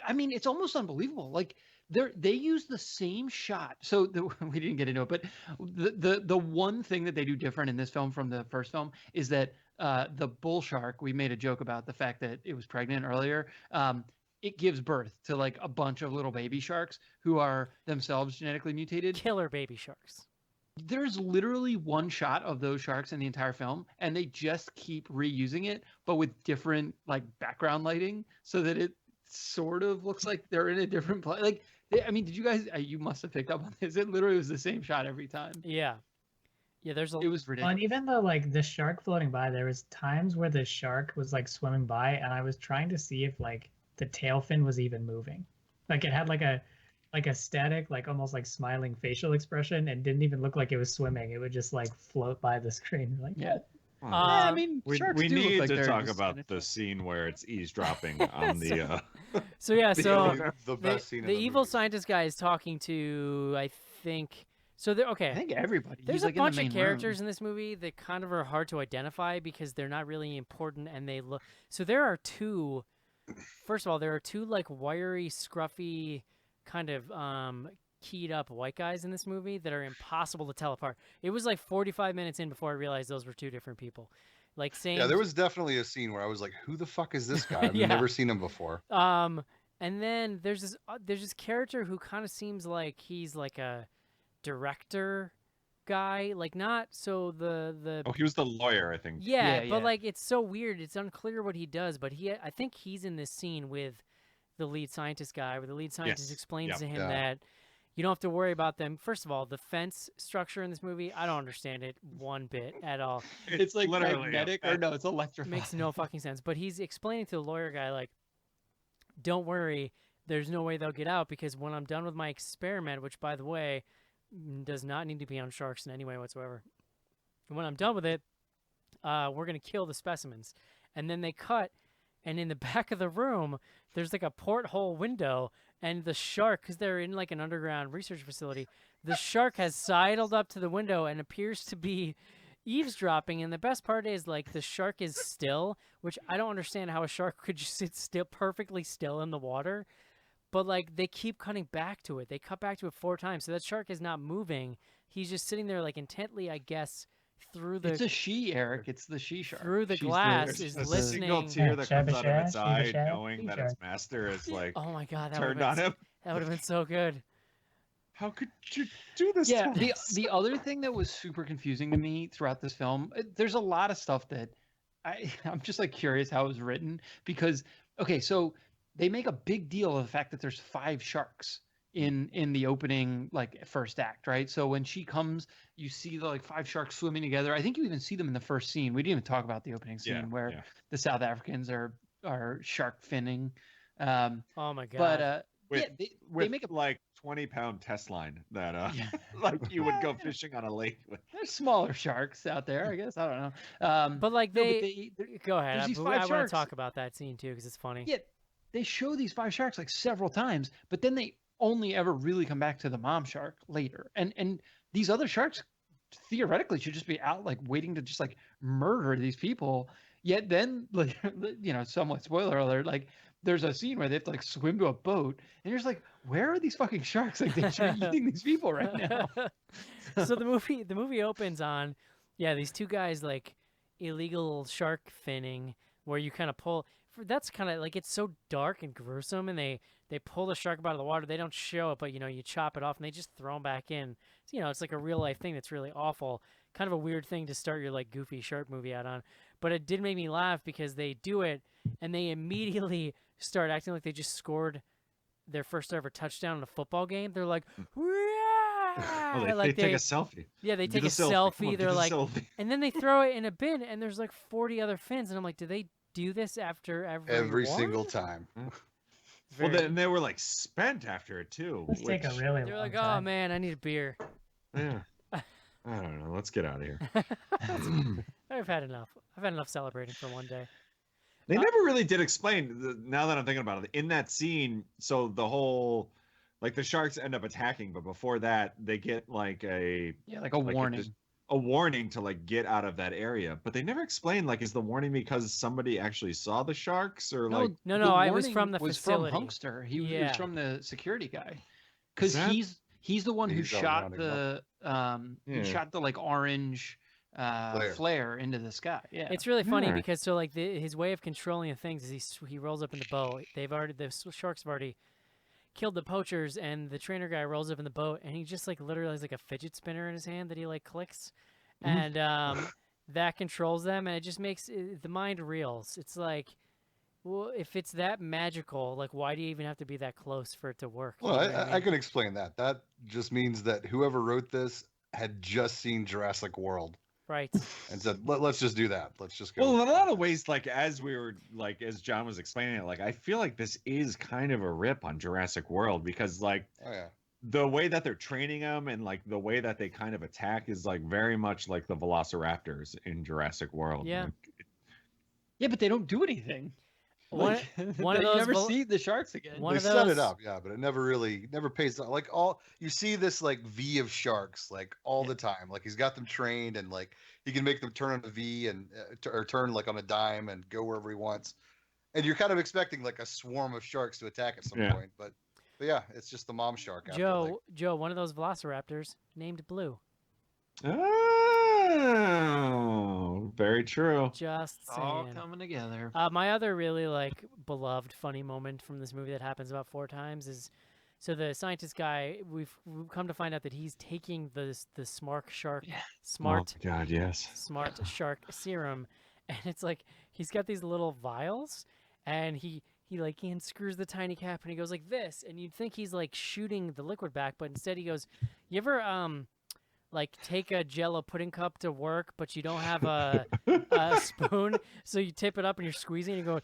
I mean, it's almost unbelievable. Like They use the same shot. So we didn't get into it, but the one thing that they do different in this film from the first film is that the bull shark. We made a joke about the fact that it was pregnant earlier. It gives birth to like a bunch of little baby sharks who are themselves genetically mutated. Killer baby sharks. There's literally one shot of those sharks in the entire film, and they just keep reusing it, but with different like background lighting, so that it sort of looks like they're in a different place. Like, I mean, did you guys? You must have picked up on this. It literally was the same shot every time. Yeah. Yeah, there's a It was Well, ridiculous. and even though like the shark floating by, there was times where the shark was like swimming by, and I was trying to see if like the tail fin was even moving. Like it had like a static, like almost like smiling facial expression, and didn't even look like it was swimming. It would just like float by the screen. Like, Yeah. Huh. I mean, we sharks do look need like to they're talk just about kinda- the scene where it's eavesdropping on the. So yeah, so the the, best scene in the the evil movie. scientist guy is talking to, I think. So there. Okay. I think everybody. There's He's a like bunch in the of main characters room. in this movie that kind of are hard to identify because they're not really important and they look. So there are two. First of all, there are two like wiry, scruffy, kind of keyed up white guys in this movie that are impossible to tell apart. It was like 45 minutes in before I realized those were two different people. Like same. Yeah, there was definitely a scene where I was like, "Who the fuck is this guy? I've Yeah. never seen him before." And then there's this character who kind of seems like he's like a director guy, like not so the Oh, he was the lawyer, I think. yeah, Yeah, but yeah. like it's so weird. It's unclear what he does, but I think he's in this scene with the lead scientist guy, where the lead scientist Yes. explains Yep. to him Yeah. that you don't have to worry about them. First of all, the fence structure in this movie, I don't understand it one bit at all. It's like literally a magnetic, or fence. no, it's electrified. Makes no fucking sense. But he's explaining to the lawyer guy, like, don't worry, there's no way they'll get out because when I'm done with my experiment, which by the way, does not need to be on sharks in any way whatsoever. When I'm done with it, we're gonna kill the specimens. And then they cut, and in the back of the room, there's like a porthole window, and the shark, because they're in like an underground research facility, the shark has sidled up to the window and appears to be eavesdropping. And the best part is like the shark is still, which I don't understand how a shark could just sit still, perfectly still in the water. But like they keep cutting back to it. They cut back to it 4 times, so that shark is not moving. He's just sitting there like intently, I guess, through the It's a she, Eric. It's the she shark. Through the She's glass There's is just a single listening. tear that comes out of its Shabba eye, shabba, knowing that its master is like Oh my god, that would turned have on been, him. that would have been so good. How could you do this? Yeah, to the us? the other thing that was super confusing to me throughout this film, there's a lot of stuff that I'm just like curious how it was written, because okay, so they make a big deal of the fact that there's 5 sharks in the opening like first act, right? So when she comes, you see the like 5 sharks swimming together. I think you even see them in the first scene. We didn't even talk about the opening scene Yeah, where yeah. the South Africans are shark finning. Oh my god. But With, yeah, they with make a like 20-pound test line that yeah. like you would go fishing on a lake with. There's smaller sharks out there, I guess. I don't know. but like no, they, but go ahead. there's I, these I 5 want sharks. to talk about that scene too because it's funny. yeah, they show these 5 sharks like several times, but then they only ever really come back to the mom shark later. And these other sharks theoretically should just be out like waiting to just like murder these people. Yet then, like, you know, somewhat spoiler alert, like there's a scene where they have to like swim to a boat, and you're just like, where are these fucking sharks? Like they should be eating these people right now. So the movie opens on, yeah, these 2 guys like illegal shark finning, where you kind of pull. That's kind of like it's so dark and gruesome, and they pull the shark up out of the water. They don't show it, but you know you chop it off and they just throw them back in. So, you know, it's like a real life thing that's really awful. Kind of a weird thing to start your like goofy shark movie out on, but it did make me laugh because they do it and they immediately start acting like they just scored their first ever touchdown in a football game. They're like, Oh, they, like they take a selfie. yeah, they Do take the a Come on, selfie. do They're the like, selfie. and then they throw it in a bin, and there's like 40 other fins, and I'm like, do they do this after Every one? single time. Well, Very- then they were like spent after it too. Let's take a which- really They're long like, oh time. man, I need a beer. Yeah. I don't know. Let's get out of here. I've had enough. I've had enough celebrating for one day. They never really did explain. Now that I'm thinking about it, in that scene, so the whole, like the sharks end up attacking, but before that, they get like a Yeah, like a like warning. a warning to like get out of that area. But they never explain like is the warning because somebody actually saw the sharks or like No, the I was warning from the was facility. from Hunkster. He was Yeah. from the security guy. because that- he's the one who He's shot rounding up. the Yeah. he shot the like orange flare into the sky. Yeah. It's really funny Alright. because so like his way of controlling the things is he rolls up in the boat. The sharks have already killed the poachers, and the trainer guy rolls up in the boat, and he just like literally has like a fidget spinner in his hand that he like clicks, and that controls them, and it just makes the mind reels. It's like, well, if it's that magical, like why do you even have to be that close for it to work? You Well, know what I I mean? can explain that. That just means that whoever wrote this had just seen Jurassic World Right. and said, "Let's just do that. Let's just go." Well, in a with lot this." of ways, like as we were like as John was explaining it, like I feel like this is kind of a rip on Jurassic World because like Oh yeah. the way that they're training them and like the way that they kind of attack is like very much like the Velociraptors in Jurassic World. Yeah. Like, Yeah, but they don't do anything. One- Like, one of you those never vel- see the sharks again. one They of set those- it up, yeah, but it never pays off. Like you see this like V of sharks like all the time. Like he's got them trained and like he can make them turn on a V and or turn like on a dime and go wherever he wants. And you're kind of expecting like a swarm of sharks to attack at some Yeah. point, but yeah, it's just the mom shark. After, Joe, one of those velociraptors named Blue. oh, very true. Just It's all saying. coming together. My other really like beloved funny moment from this movie that happens about 4 times is, so the scientist guy, we've come to find out that he's taking the smart shark, Yeah. smart Oh, God, yes. smart shark serum, and it's like he's got these little vials, and he unscrews the tiny cap and he goes like this, and you'd think he's like shooting the liquid back, but instead he goes, "You ever like take a Jello pudding cup to work, but you don't have a spoon, so you tip it up and you're squeezing and you go."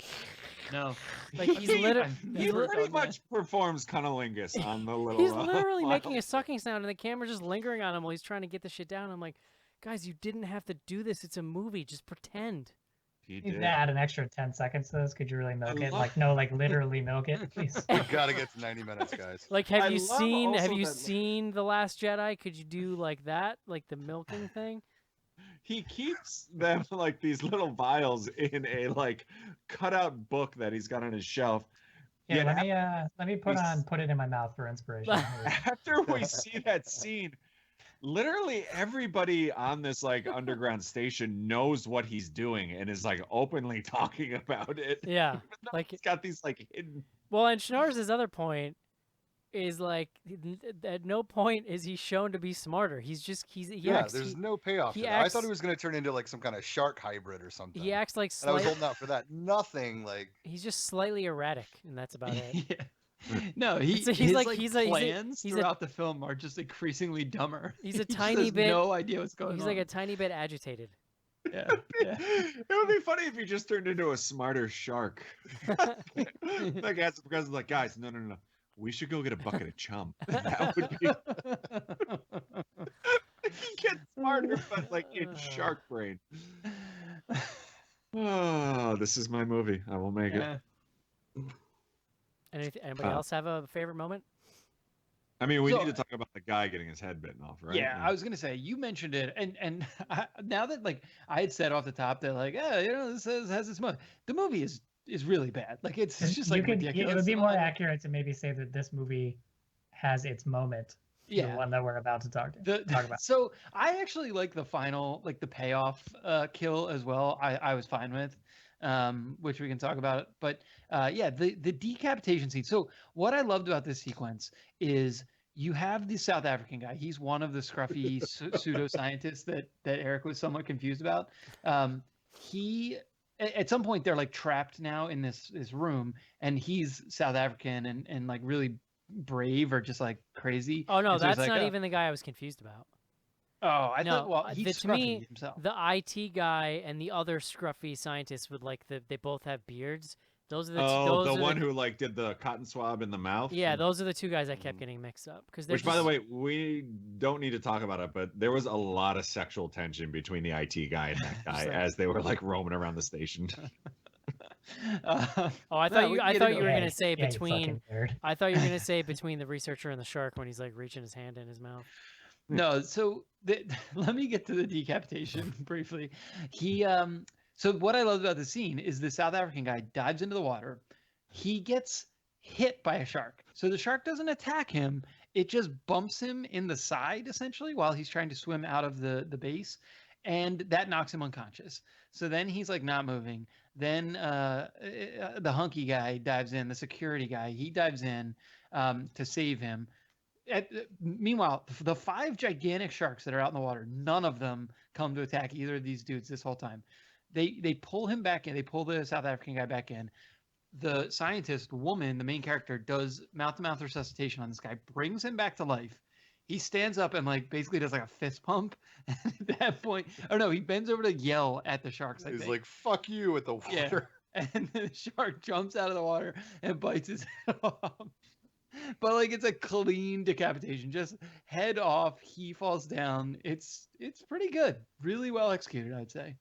No. Like he's literally I've He never pretty done that. much performs cunnilingus on the little. He's literally making a vials. sucking sound, and the camera's just lingering on him while he's trying to get the shit down. I'm like, guys, you didn't have to do this. It's a movie. Just pretend. He You did. need to add an extra 10 seconds to this. Could you really milk it? love- Like, no, like literally milk it, please. we gotta get to 90 minutes, guys. Like, have I you love seen also that, like- seen The Last Jedi? Could you do like that, like the milking thing? He keeps them like these little vials in a like cutout book that he's got on his shelf. Yeah, Yet let me put it in my mouth for inspiration. after we see that scene, literally everybody on this like underground station knows what he's doing and is like openly talking about it. Yeah, Even though like he's got these like hidden. well, and Schnars' other point is like at no point is he shown to be smarter. He Yeah, acts, there's no payoff. he To that. I thought acts- he was gonna turn into like some kind of shark hybrid or something. he acts like and I was slight, holding out for that. Nothing like. he's just slightly erratic, and that's about it. Yeah. No, It's a- his like he's a- plans he's a- throughout the film are just increasingly dumber. He's a He just tiny has bit- no idea what's going He's on. like a tiny bit agitated. Yeah, yeah. It would be funny if he just turned into a smarter shark. Like as because like guys, no. We should go get a bucket of chum. That would be he gets smarter, but like in shark brain. Oh, this is my movie. I will make it. Yeah. Anybody else have a favorite moment? I mean, we So- need to talk about the guy getting his head bitten off, right? Yeah, I was gonna say you mentioned it, and now that like I had said off the top that like this has its moment. The movie is really bad. Like it's just like ridiculous. It would be and more all that. accurate to maybe say that this movie has its moment. The Yeah. one that we're about to talk about. So I actually like the final, like the payoff kill as well. I was fine with, which we can talk about. But yeah, the decapitation scene. So what I loved about this sequence is you have the South African guy. He's one of the scruffy pseudoscientists that Eric was somewhat confused about. He at some point they're like trapped now in this room, and he's South African and like really brave or just like crazy. Oh no, And so he's that's like, not even the guy I was confused about. Oh, I No, thought. Well, he's to scruffy me, himself. The IT guy and the other scruffy scientist with like they both have beards. Those are the those the are one who like did the cotton swab in the mouth. Yeah, those are the two guys I kept getting mixed up because Which, by the way, we don't need to talk about it, but there was a lot of sexual tension between the IT guy and that guy Just like- as they were like roaming around the station. Oh, I No, thought we you can I get thought into you were it. gonna say Yeah, you between. fucking nerd. I thought you were gonna say between the researcher and the shark when he's like reaching his hand in his mouth. No, so let me get to the decapitation briefly. So what I loved about the scene is the South African guy dives into the water. He gets hit by a shark. So the shark doesn't attack him. it just bumps him in the side essentially while he's trying to swim out of the base, and that knocks him unconscious. So then he's like not moving. Then the hunky guy dives in, the security guy, he dives in to save him. Meanwhile, the 5 gigantic sharks that are out in the water, none of them come to attack either of these dudes this whole time. They pull him back in. They pull the South African guy back in. The scientist woman, the main character, does mouth-to-mouth resuscitation on this guy, brings him back to life. He stands up and like basically does like a fist pump. And at that point, oh no, he bends over to yell at the sharks. He's like, "Fuck you!" at the water. Yeah. And the shark jumps out of the water and bites his head off. But like it's a clean decapitation, just head off. He falls down. It's pretty good, really well executed, I'd say.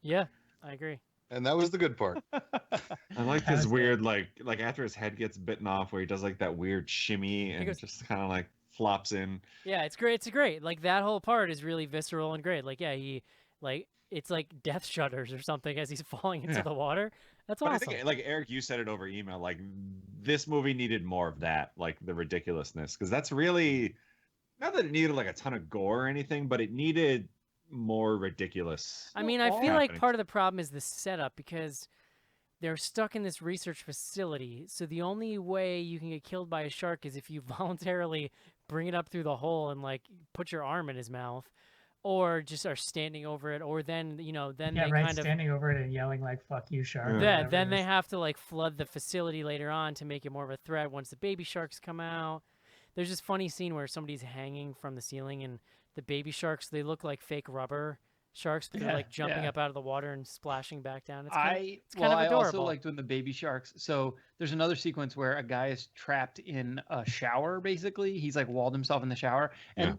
Yeah, I agree. And that was the good part. I like That his was weird like after his head gets bitten off, where he does like that weird shimmy and goes- just kind of like flops in. Yeah, it's great. It's great. Like that whole part is really visceral and great. Like, yeah, he like it's like death shudders or something as he's falling into Yeah. the water. That's But awesome. I think, like Eric, you said it over email. Like this movie needed more of that, like the ridiculousness, because that's really not that it needed like a ton of gore or anything, but it needed more ridiculous. I mean, I all feel like happening. part of the problem is the setup because they're stuck in this research facility. So the only way you can get killed by a shark is if you voluntarily bring it up through the hole and like put your arm in his mouth, or just are standing over it, or then then Yeah, they right. kind of Standing over it and yelling like "fuck you, shark." or Yeah. then whatever it they is. have to like flood the facility later on to make it more of a threat once the baby sharks come out. There's this funny scene where somebody's hanging from the ceiling and the baby sharks, they look like fake rubber sharks, but they're Yeah, like jumping yeah. up out of the water and splashing back down. It's kind of, I kind of I also adorable. liked when the baby sharks. So there's another sequence where a guy is trapped in a shower. Basically, he's like walled himself in the shower, and Yeah.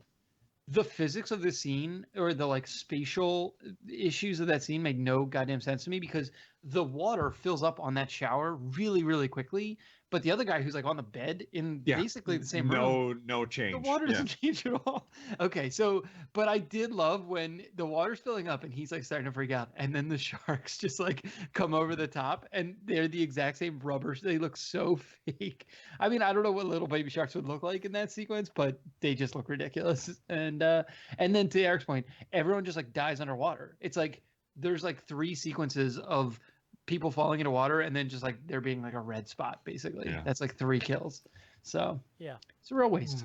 the physics of the scene or the like spatial issues of that scene made no goddamn sense to me because the water fills up on that shower really, really quickly. But the other guy who's like on the bed in Yeah. basically the same room, No change. the water Yeah. doesn't change at all. Okay, so but I did love when the water's filling up and he's like starting to freak out, and then the sharks just like come over the top, and they're the exact same rubber. They look so fake. I mean, I don't know what little baby sharks would look like in that sequence, but they just look ridiculous. And then to Eric's point, everyone just like dies underwater. It's like there's like 3 sequences of people falling into water and then just like there being like a red spot basically. Yeah. That's like 3 kills. So Yeah. it's a real waste.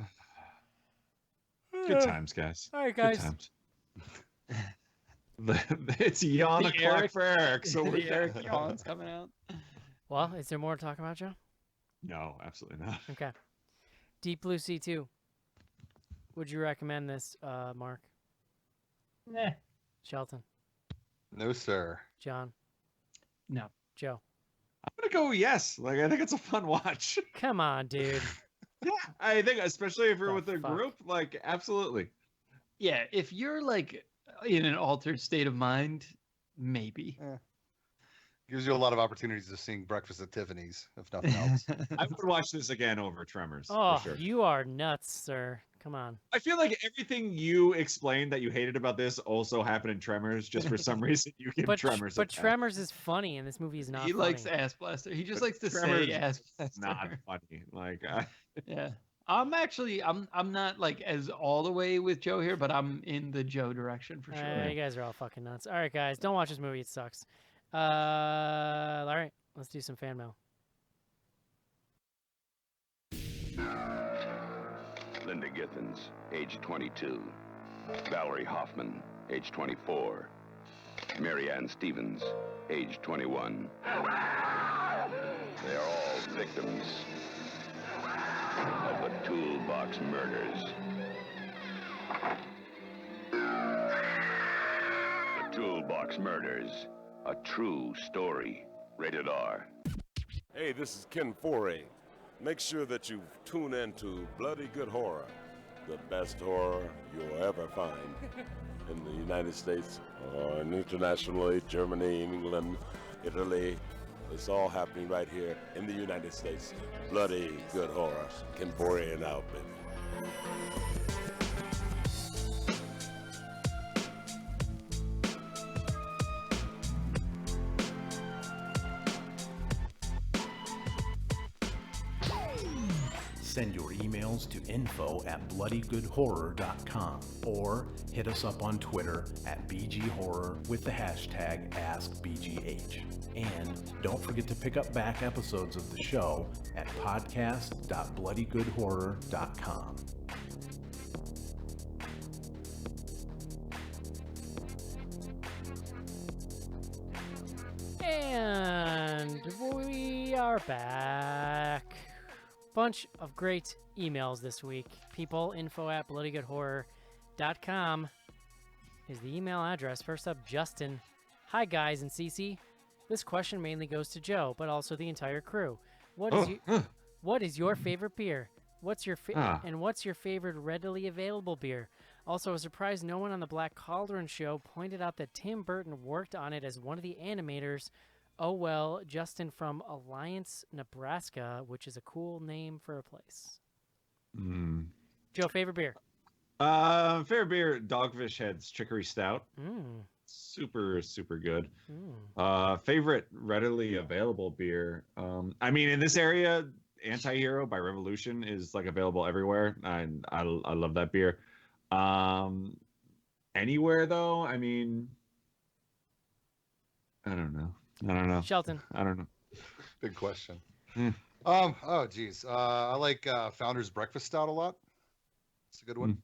Good times, guys. All right, Good guys. times. It's yawn The o'clock Eric- for Eric. So The Eric Yawns coming out. Well, is there more to talk about, Joe? No, absolutely not. Okay. Deep Blue Sea 2. Would you recommend this, Mark? Eh, Shelton? No, sir. John? No. Joe? I'm gonna go yes. Like I think it's a fun watch. Come on, dude. Yeah, I think especially if you're The with a fuck? group, like absolutely. Yeah, if you're like in an altered state of mind, maybe. Gives you a lot of opportunities to sing "Breakfast at Tiffany's," if nothing else. I would watch this again over Tremors. Oh, for sure. you are nuts, sir. Come on. I feel like everything you explained that you hated about this also happened in Tremors. Just for some reason, you give But Tremors. but a pass. Tremors is funny, and this movie is not He funny. likes ass blaster. He just But likes to Tremors say ass is blaster. not funny. Like Yeah. I'm not like as all the way with Joe here, but I'm in the Joe direction for sure. You guys are all fucking nuts. All right, guys, don't watch this movie. It sucks. All right, let's do some fan mail. Linda Githens, age 22. Valerie Hoffman, age 24. Mary Ann Stevens, age 21. They are all victims of the Toolbox Murders. The Toolbox Murders, a true story. Rated R. Hey, this is Ken Foray. Make sure that you tune in to Bloody Good Horror, the best horror you'll ever find in the United States or internationally, Germany, England, Italy. It's all happening right here in the United States. Bloody Good Horror. Ken Foray and out, baby. Send your emails to info@bloodygoodhorror.com or hit us up on Twitter at BGHorror with the hashtag AskBGH. And don't forget to pick up back episodes of the show at podcast.bloodygoodhorror.com. And we are back. Bunch of great emails this week. People, info@bloodygoodhorror.com is the email address. First up, Justin. Hi, guys and Cece. This question mainly goes to Joe, but also the entire crew. What is your favorite beer? What's your favorite readily available beer? Also, a surprise no one on the Black Cauldron show pointed out that Tim Burton worked on it as one of the animators. Oh well, Justin from Alliance, Nebraska, which is a cool name for a place. Joe, favorite beer? Favorite beer, Dogfish Head's Chicory Stout. Super, super good. Favorite readily available beer. I mean, in this area, Anti-Hero by Revolution is like available everywhere. I love that beer. Anywhere though, I mean, I don't know. Shelton. I don't know. Big question. Mm. Oh geez. I like Founder's Breakfast Stout a lot. It's a good one.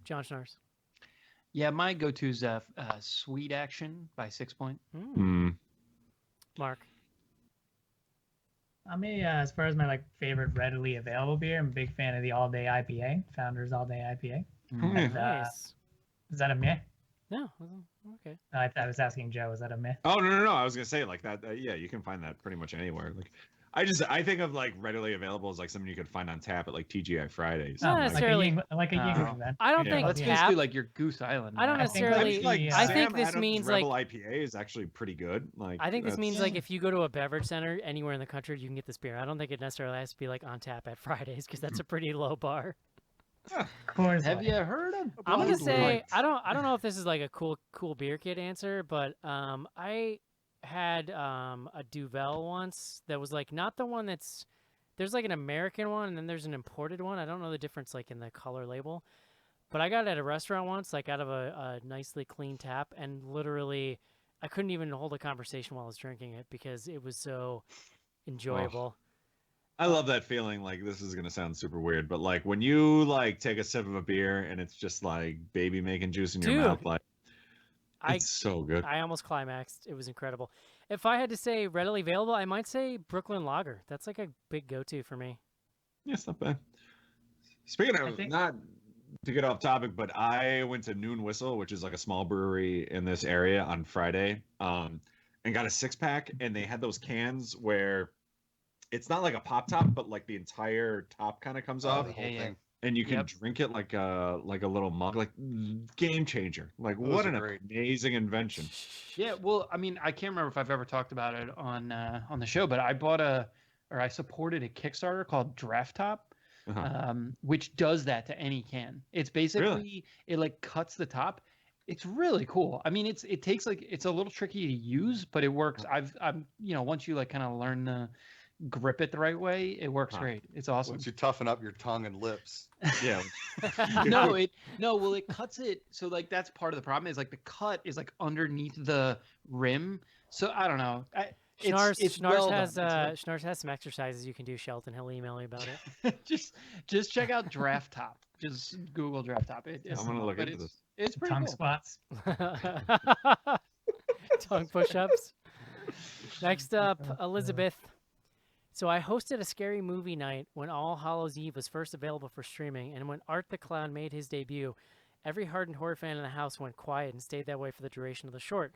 John Schnars. Yeah, my go-to is Sweet Action by 6 Point. Mark. As far as my favorite readily available beer, I'm a big fan of the All Day IPA, Founders All Day IPA. And, Nice. is that a meh? No. Okay. I was asking Joe. Is that a meh? Oh no! I was gonna say like that. Yeah, you can find that pretty much anywhere. Like, I think of like readily available as like something you could find on tap at like TGI Fridays. Not necessarily. Like a Yingling then. I don't think That's tap. basically like your Goose Island. I don't right? necessarily. I think Sam this Adams means Rebel like. IPA is actually pretty good. Like I think this that's- means like if you go to a beverage center anywhere in the country, you can get this beer. I don't think it necessarily has to be like on tap at Fridays because that's a pretty low bar. Have you heard of? I'm gonna Bud say Light? I don't know if this is like a cool beer kid answer, but I had a Duvel once that was like not the one that's there's like an American one and then there's an imported one. I don't know the difference like in the color label, but I got it at a restaurant once, like out of a nicely clean tap, and literally I couldn't even hold a conversation while I was drinking it because it was so enjoyable. I love that feeling. Like this is gonna sound super weird, but like when you like take a sip of a beer and it's just like baby making juice in your Dude, mouth, like it's so good. I almost climaxed. It was incredible. If I had to say readily available, I might say Brooklyn Lager. That's like a big go-to for me. Yeah, it's not bad. Speaking of not to get off topic, but I went to Noon Whistle, which is like a small brewery in this area on Friday, and got a 6-pack, and they had those cans where it's not like a pop top, but like the entire top kind of comes off, The whole thing. and you can drink it like a little mug, like game changer. Like Those what are an great. amazing invention. Yeah, well, I mean, I can't remember if I've ever talked about it on the show, but I supported a Kickstarter called Draft Top, which does that to any can. It's basically it like cuts the top. It's really cool. I mean, it takes like it's a little tricky to use, but it works. I'm once you like kind of learn the grip it the right way, it works great. It's awesome. Once you toughen up your tongue and lips. Yeah. Well, it cuts it. So like that's part of the problem is like the cut is like underneath the rim. So I don't know. Schnars well has done. Schnars has some exercises you can do, Shelton. He'll email me about it. just check out Draft Top. Just Google Draft Top. I'm gonna look into this. It's pretty Tongue cool. squats. Tongue push-ups. Next up, Elizabeth. So I hosted a scary movie night when All Hallows Eve was first available for streaming, and when Art the Clown made his debut, every hardened horror fan in the house went quiet and stayed that way for the duration of the short.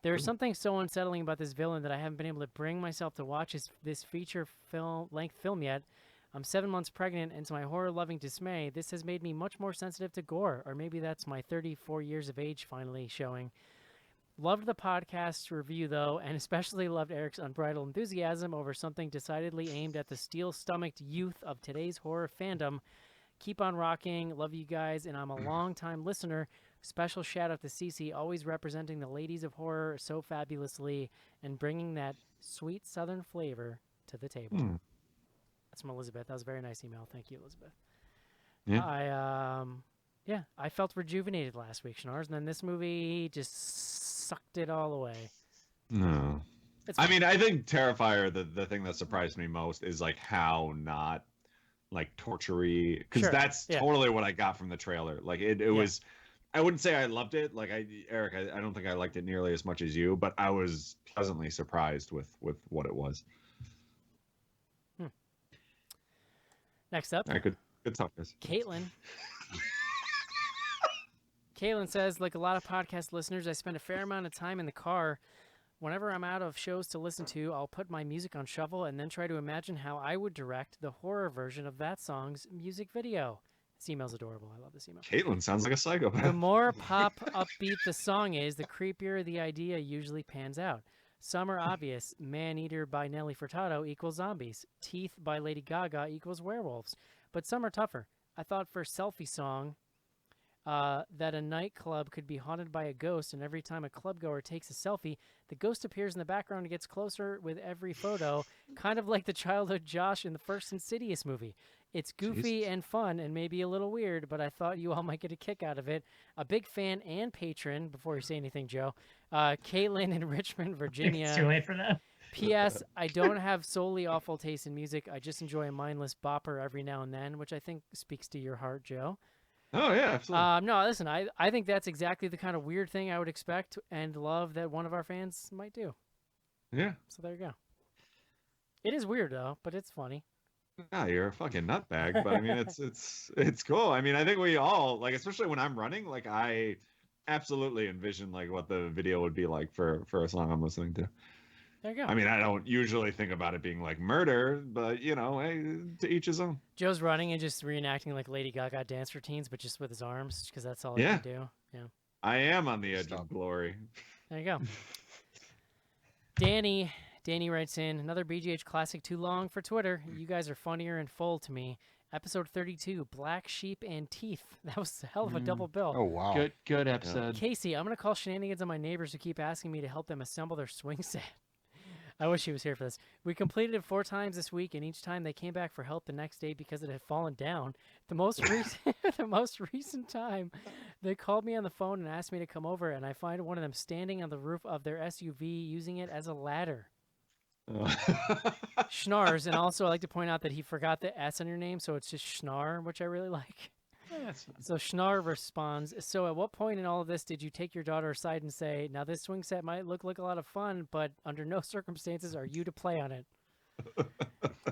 There is something so unsettling about this villain that I haven't been able to bring myself to watch this feature length film yet. I'm 7 months pregnant, and to my horror-loving dismay, this has made me much more sensitive to gore, or maybe that's my 34 years of age finally showing. Loved the podcast review, though, and especially loved Eric's unbridled enthusiasm over something decidedly aimed at the steel-stomached youth of today's horror fandom. Keep on rocking. Love you guys, and I'm a long-time listener. Special shout-out to Cece, always representing the ladies of horror so fabulously and bringing that sweet southern flavor to the table. That's from Elizabeth. That was a very nice email. Thank you, Elizabeth. Yeah. I felt rejuvenated last week, Schnars, and then this movie just sucked it all away. No. It's I fine. mean, I think Terrifier, the thing that surprised me most is like how not like torture-y, because Sure, that's yeah. totally what I got from the trailer. Like it was, I wouldn't say I loved it. Like Eric, I don't think I liked it nearly as much as you, but I was pleasantly surprised with what it was. Next up, All right, good talk, guys. Caitlin. Caitlin says, like a lot of podcast listeners, I spend a fair amount of time in the car. Whenever I'm out of shows to listen to, I'll put my music on shuffle and then try to imagine how I would direct the horror version of that song's music video. This email's adorable. I love this email. Caitlin sounds like a psychopath. The more pop upbeat the song is, the creepier the idea usually pans out. Some are obvious. Man Eater by Nelly Furtado equals zombies. Teeth by Lady Gaga equals werewolves. But some are tougher. I thought for Selfie Song, that a nightclub could be haunted by a ghost, and every time a clubgoer takes a selfie, the ghost appears in the background and gets closer with every photo, kind of like the childhood Josh in the first Insidious movie. It's goofy and fun and maybe a little weird, but I thought you all might get a kick out of it. A big fan and patron, before you say anything, Joe, Caitlin in Richmond, Virginia. It's too late for that. P.S. I don't have solely awful taste in music. I just enjoy a mindless bopper every now and then, which I think speaks to your heart, Joe. Oh, yeah, absolutely. No, listen, I think that's exactly the kind of weird thing I would expect and love that one of our fans might do. Yeah. So there you go. It is weird, though, but it's funny. Yeah, you're a fucking nutbag, but I mean, it's cool. I mean, I think we all, like, especially when I'm running, like, I absolutely envision, like, what the video would be like for a song I'm listening to. There you go. I mean, I don't usually think about it being like murder, but you know, hey, to each his own. Joe's running and just reenacting like Lady Gaga dance routines, but just with his arms, because that's all he Yeah. can do. Yeah. I am on the edge of glory. There you go. Danny writes in, another BGH classic too long for Twitter. You guys are funnier and full to me. Episode 32, Black Sheep and Teeth. That was a hell of a double bill. Oh wow. Good episode. Casey, I'm going to call shenanigans on my neighbors who keep asking me to help them assemble their swing set. I wish he was here for this. We completed it 4 times this week, and each time they came back for help the next day because it had fallen down. The most recent time, they called me on the phone and asked me to come over, and I find one of them standing on the roof of their SUV using it as a ladder. Schnars, and also I like to point out that he forgot the S on your name, so it's just Schnar, which I really like. Yeah, that's fine. So Schnar responds, so at what point in all of this did you take your daughter aside and say, now this swing set might look like a lot of fun, but under no circumstances are you to play on it?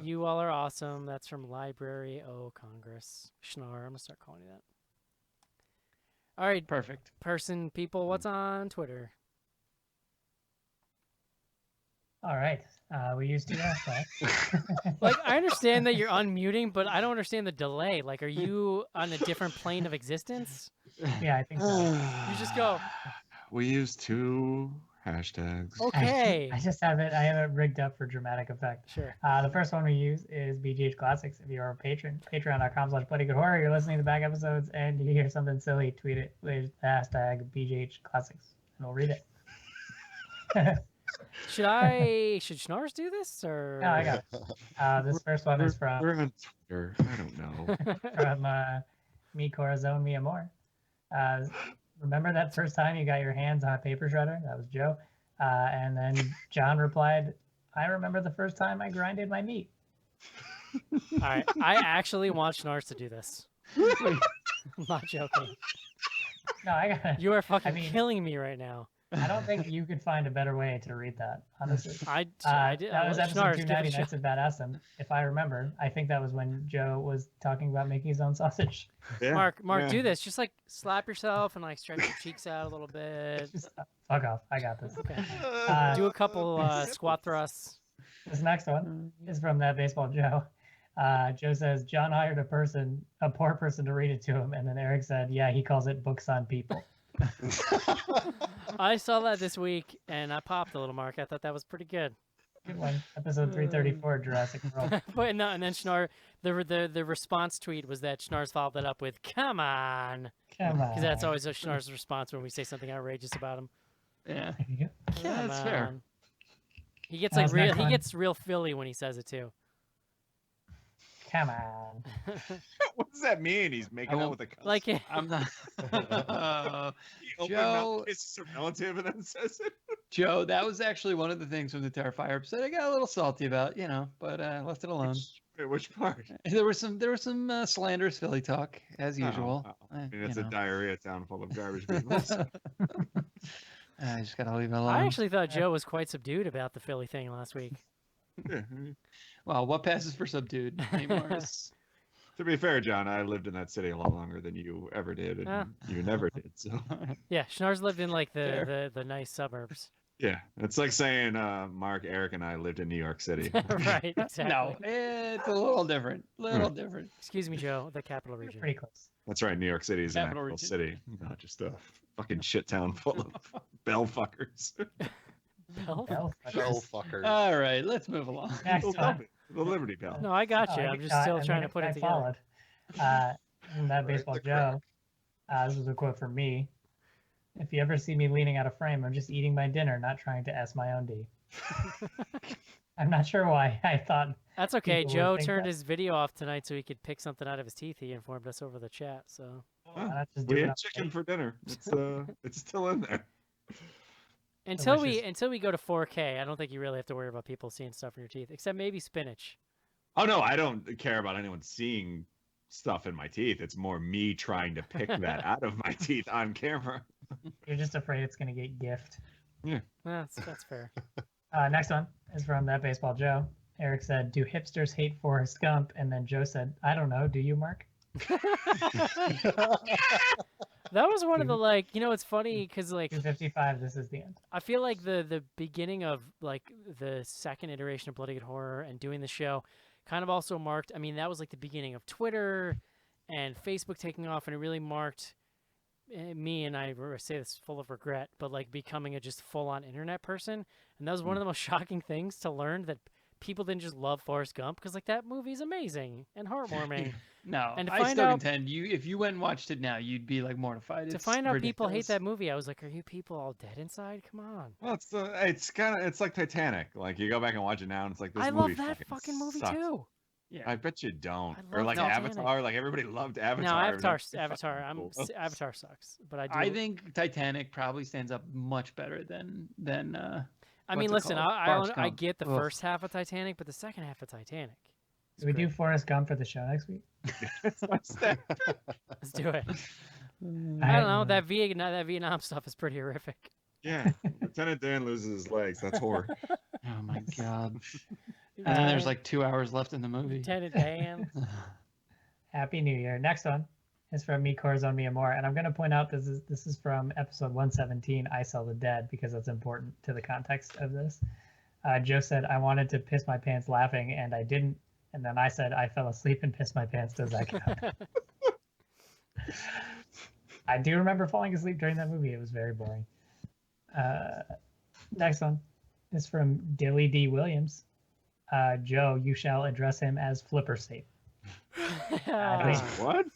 You all are awesome. That's from Library O Congress. Schnar, I'm going to start calling you that. All right, Perfect. people, what's on Twitter? All right. We used to ask that. Like, I understand that you're unmuting, but I don't understand the delay. Like, are you on a different plane of existence? Yeah, I think so. You just go, We use 2 hashtags. okay. I just have it rigged up for dramatic effect. Sure. The first one we use is BGH Classics. If you're a patron, patreon.com/bloodygoodhorror, you're listening to back episodes and you hear something silly, tweet it with the hashtag BGH Classics, and we'll read it. Should Schnars do this, or? No, I got it. This first one is from We're on Twitter. I don't know. from Mi Corazon Mi Amor. Remember that first time you got your hands on a paper shredder? That was Joe. And then John replied, I remember the first time I grinded my meat. All right, I actually want Schnars to do this. I'm not joking. No, I got it. You are fucking I mean- killing me right now. I don't think you could find a better way to read that, honestly. I did. That was episode Schnars, give it a 290, shot. Nights of Badassdom. If I remember, I think that was when Joe was talking about making his own sausage. Yeah, Mark, yeah. do this. Just like slap yourself and like stretch your cheeks out a little bit. Just, fuck off. I got this. Okay. Uh, Do a couple squat thrusts. This next one is from that baseball Joe. Joe says, John hired a poor person to read it to him. And then Eric said, yeah, he calls it books on people. I saw that this week and I popped a little, Mark. I thought that was pretty good. Good one. Episode 334, Jurassic World. But no, and then Schnar, the response tweet was that Schnars followed that up with "Come on," Come on. because that's always a Schnars response when we say something outrageous about him. Yeah. Yeah. Come That's fair. on. He gets That like was real. next He one. gets real Philly when he says it too. Come on. What does that mean? He's making out with a cuss? like I'm not. He open Joe- mouth kisses a relative and then says it. Joe, that was actually one of the things from the Terrifier episode I got a little salty about, but I left it alone. Which part? There was some slanderous Philly talk as usual. Oh, I mean, it's you a know. diarrhea town full of garbage people. I just gotta leave it alone. I actually thought Joe was quite subdued about the Philly thing last week. Yeah. Well, what passes for subdued? Morris? To be fair, John, I lived in that city a lot longer than you ever did, and Ah. you never did. So Yeah, Schnars lived in like Fair. the nice suburbs. yeah, it's like saying Mark, Eric, and I lived in New York City. Right, exactly. No, it's a little different. Little different. Excuse me, Joe, the capital region. Pretty close. That's right. New York City is an Capital actual region. city, not just a fucking shit town full of bell fuckers. Bell? Bell Bell fuckers. fuckers. All right, let's move along. Next one. The Liberty Bell. No, I got you. Oh, I'm just still trying to put it together. Followed. From that baseball the Joe. This is a quote from me. If you ever see me leaning out of frame, I'm just eating my dinner, not trying to S my own D. I'm not sure why I thought. That's okay. People would Joe think turned that. his video off tonight so he could pick something out of his teeth. He informed us over the chat. So Why not just do We it had on chicken tape? for dinner. It's still in there. until Delicious. we go to 4K, I don't think you really have to worry about people seeing stuff in your teeth, except maybe spinach. Oh no, I don't care about anyone seeing stuff in my teeth. It's more me trying to pick that out of my teeth on camera. You're just afraid it's going to get gift. That's fair. Next one is from that baseball Joe. Eric said, "Do hipsters hate Forrest Gump?" And then Joe said, "I don't know. Do you, Mark?" That was one of the it's funny because 255. This is the end. I feel like the beginning of like the second iteration of Bloody Good Horror and doing the show kind of also marked. I mean, that was like the beginning of Twitter and Facebook taking off, and it really marked me, and I say this full of regret, but like becoming a just full-on internet person. And that was one of the most shocking things to learn, that people didn't just love Forrest Gump because like that movie's amazing and heartwarming. No, And to I find still out- contend if you went and watched it now, you'd be like mortified. To It's find out people hate ridiculous. that movie, I was like, are you people all dead inside? Come on. Well, it's like Titanic. Like you go back and watch it now, and it's like this I movie love that fucking movie sucks. too. Yeah. I bet you don't. I Or love like Titanic. Avatar. Like everybody loved Avatar. No, and that's Avatar. fucking cool. Avatar sucks, but I do. I think Titanic probably stands up much better than I mean, what's it listen, called? I Forrest I Gump. get the Ugh. first half of Titanic, but the second half of Titanic. Do we do Forrest Gump for the show next week? Let's do it. I don't know. That Vietnam stuff is pretty horrific. Yeah, Lieutenant Dan loses his legs. That's horror. Oh my god! And then there's like 2 hours left in the movie. Lieutenant Dan. Happy New Year. Next one is from me, Corazon Miyamura, and I'm going to point out this is from episode 117, I Sell the Dead, because that's important to the context of this. Joe said, "I wanted to piss my pants laughing, and I didn't." And then I said, "I fell asleep and pissed my pants." Does that count? I do remember falling asleep during that movie. It was very boring. Next one is from Dilly D. Williams. Joe, you shall address him as Flipper Satan. What?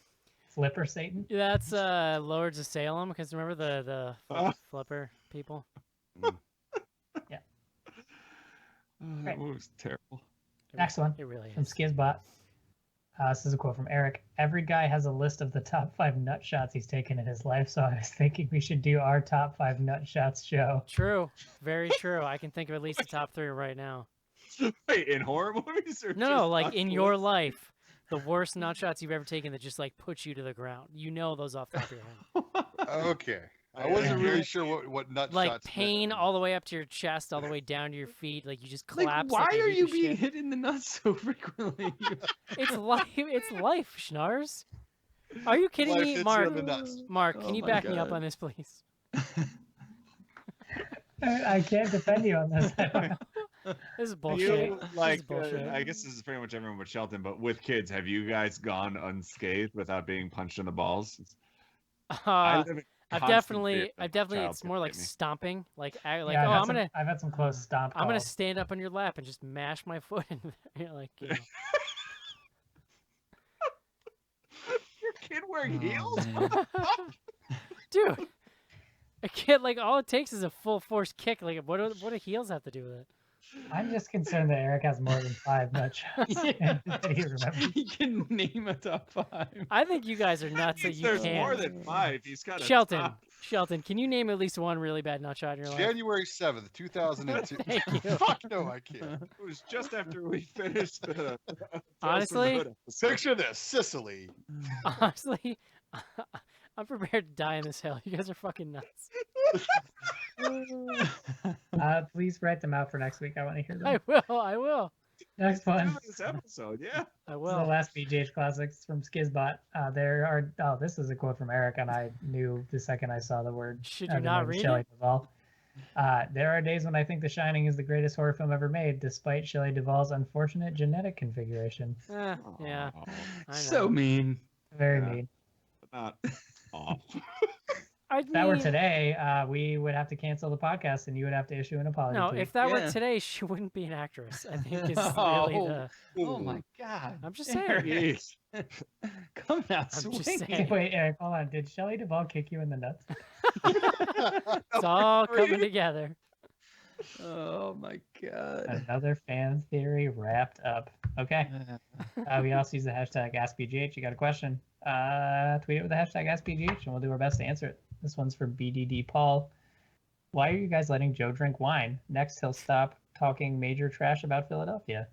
Flipper Satan? That's Lords of Salem, because remember the flipper people? Yeah. That Right. movie's terrible. Next one It really from is. Skizbot. This is a quote from Eric. Every guy has a list of the top 5 nut shots he's taken in his life, so I was thinking we should do our top 5 nut shots show. True. Very true. I can think of at least the top 3 right now. Wait, in horror movies or No, just like on in the your list? life, the worst nut shots you've ever taken that just like put you to the ground. You know those off the top of your head. Okay. I wasn't really sure what nut Like shots meant. pain all the way up to your chest, all the way down to your feet. Like you just Like, collapse. why like a are heap you of being shit. hit in the nuts so frequently? It's life. It's life, Schnars. Are you kidding Life me, hits you Mark? in the nuts. Mark, Oh can you my back me up God. on this, please? I can't defend you on this. I don't know. This is You, bullshit. like, this is bullshit. I guess this is pretty much everyone but Shelton, but with kids, have you guys gone unscathed without being punched in the balls? I live in I've constant definitely, fear that my child it's could more like hit me. stomping. Like, Yeah, oh, I've had some close stomp I'm gonna calls. stand up on your lap and just mash my foot in there. You're like, you know. Your kid wearing Oh, heels? man. Dude, a kid, like, all it takes is a full force kick. Like, what do heels have to do with it? I'm just concerned that Eric has more than 5 nut shots. Yeah. And that he remembers. He can name a top 5. I think you guys are nuts that If you there's can't. more than 5, he's got a Shelton, top. Shelton, can you name at least one really bad nut shot in your life? January 7th, 2002. Thank you. Fuck no, I can't. It was just after we finished the. Honestly? Picture this, Sicily. Honestly, I'm prepared to die in this hill. You guys are fucking nuts. Please write them out for next week. I want to hear them. I will. I will. Next one. This episode, yeah. I This is the will. last BGH classics from Skizbot. This is a quote from Eric, and I knew the second I saw the word. Should you not read it? Duvall. There are days when I think The Shining is the greatest horror film ever made, despite Shelley Duvall's unfortunate genetic configuration. Yeah. I know. So mean. Very Yeah. mean. Not off. I If that were mean, today, we would have to cancel the podcast, and you would have to issue an apology. no, tweet. if that were Yeah. today, she wouldn't be an actress. I think is No. really the. Oh my God. I'm just saying. Eric. Come out I'm just swinging. saying. Wait, Eric, hold on. Did Shelley Duvall kick you in the nuts? It's all coming together. Oh my God. Another fan theory wrapped up. Okay. We also use the hashtag AskBGH. You got a question? Tweet it with the hashtag AskBGH, and we'll do our best to answer it. This one's for BDD Paul. Why are you guys letting Joe drink wine? Next, he'll stop talking major trash about Philadelphia.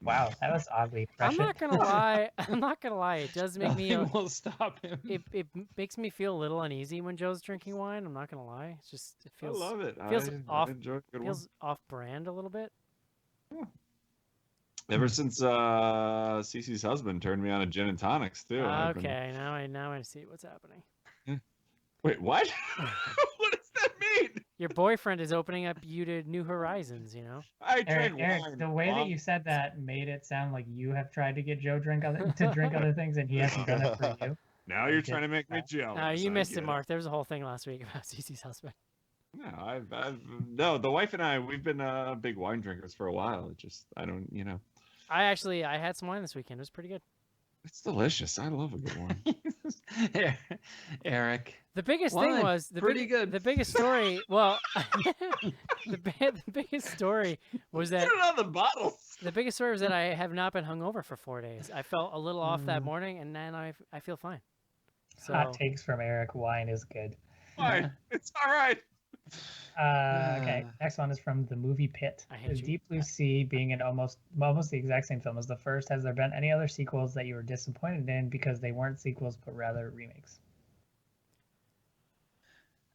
Wow, that was oddly I'm prescient. not gonna lie. I'm not gonna lie. It does make me. Nothing will stop him. It makes me feel a little uneasy when Joe's drinking wine. I'm not gonna lie. It's just it I feels love it. feels I off- enjoy a good feels off brand a little bit. one. Ever since Cece's husband turned me on to gin and tonics too. I've been- Okay, now I see what's happening. Wait, what? What does that mean? Your boyfriend is opening up you to new horizons. You know. I Eric, drink Eric, wine. the way that Mom. you said that made it sound like you have tried to get Joe to drink other things, and he hasn't done it for you. Now you're Okay. trying to make me jealous. You I missed get it, Mark. There was a whole thing last week about Cece's husband. No, no. The wife and I, we've been big wine drinkers for a while. It just, I don't, I had some wine this weekend. It was pretty good. it's delicious. I love a good wine. Eric. The biggest thing Wine, was pretty good. The biggest story. Well, the biggest story was that Put it on the bottles. the biggest story was that I have not been hungover for 4 days. I felt a little off that morning, and then I feel fine. So Hot takes from Eric. Wine is good. Fine. It's all right. Okay, next one is from the movie Pit. I hate Is you. Deep Blue Sea being an almost the exact same film as the first? Has there been any other sequels that you were disappointed in because they weren't sequels but rather remakes?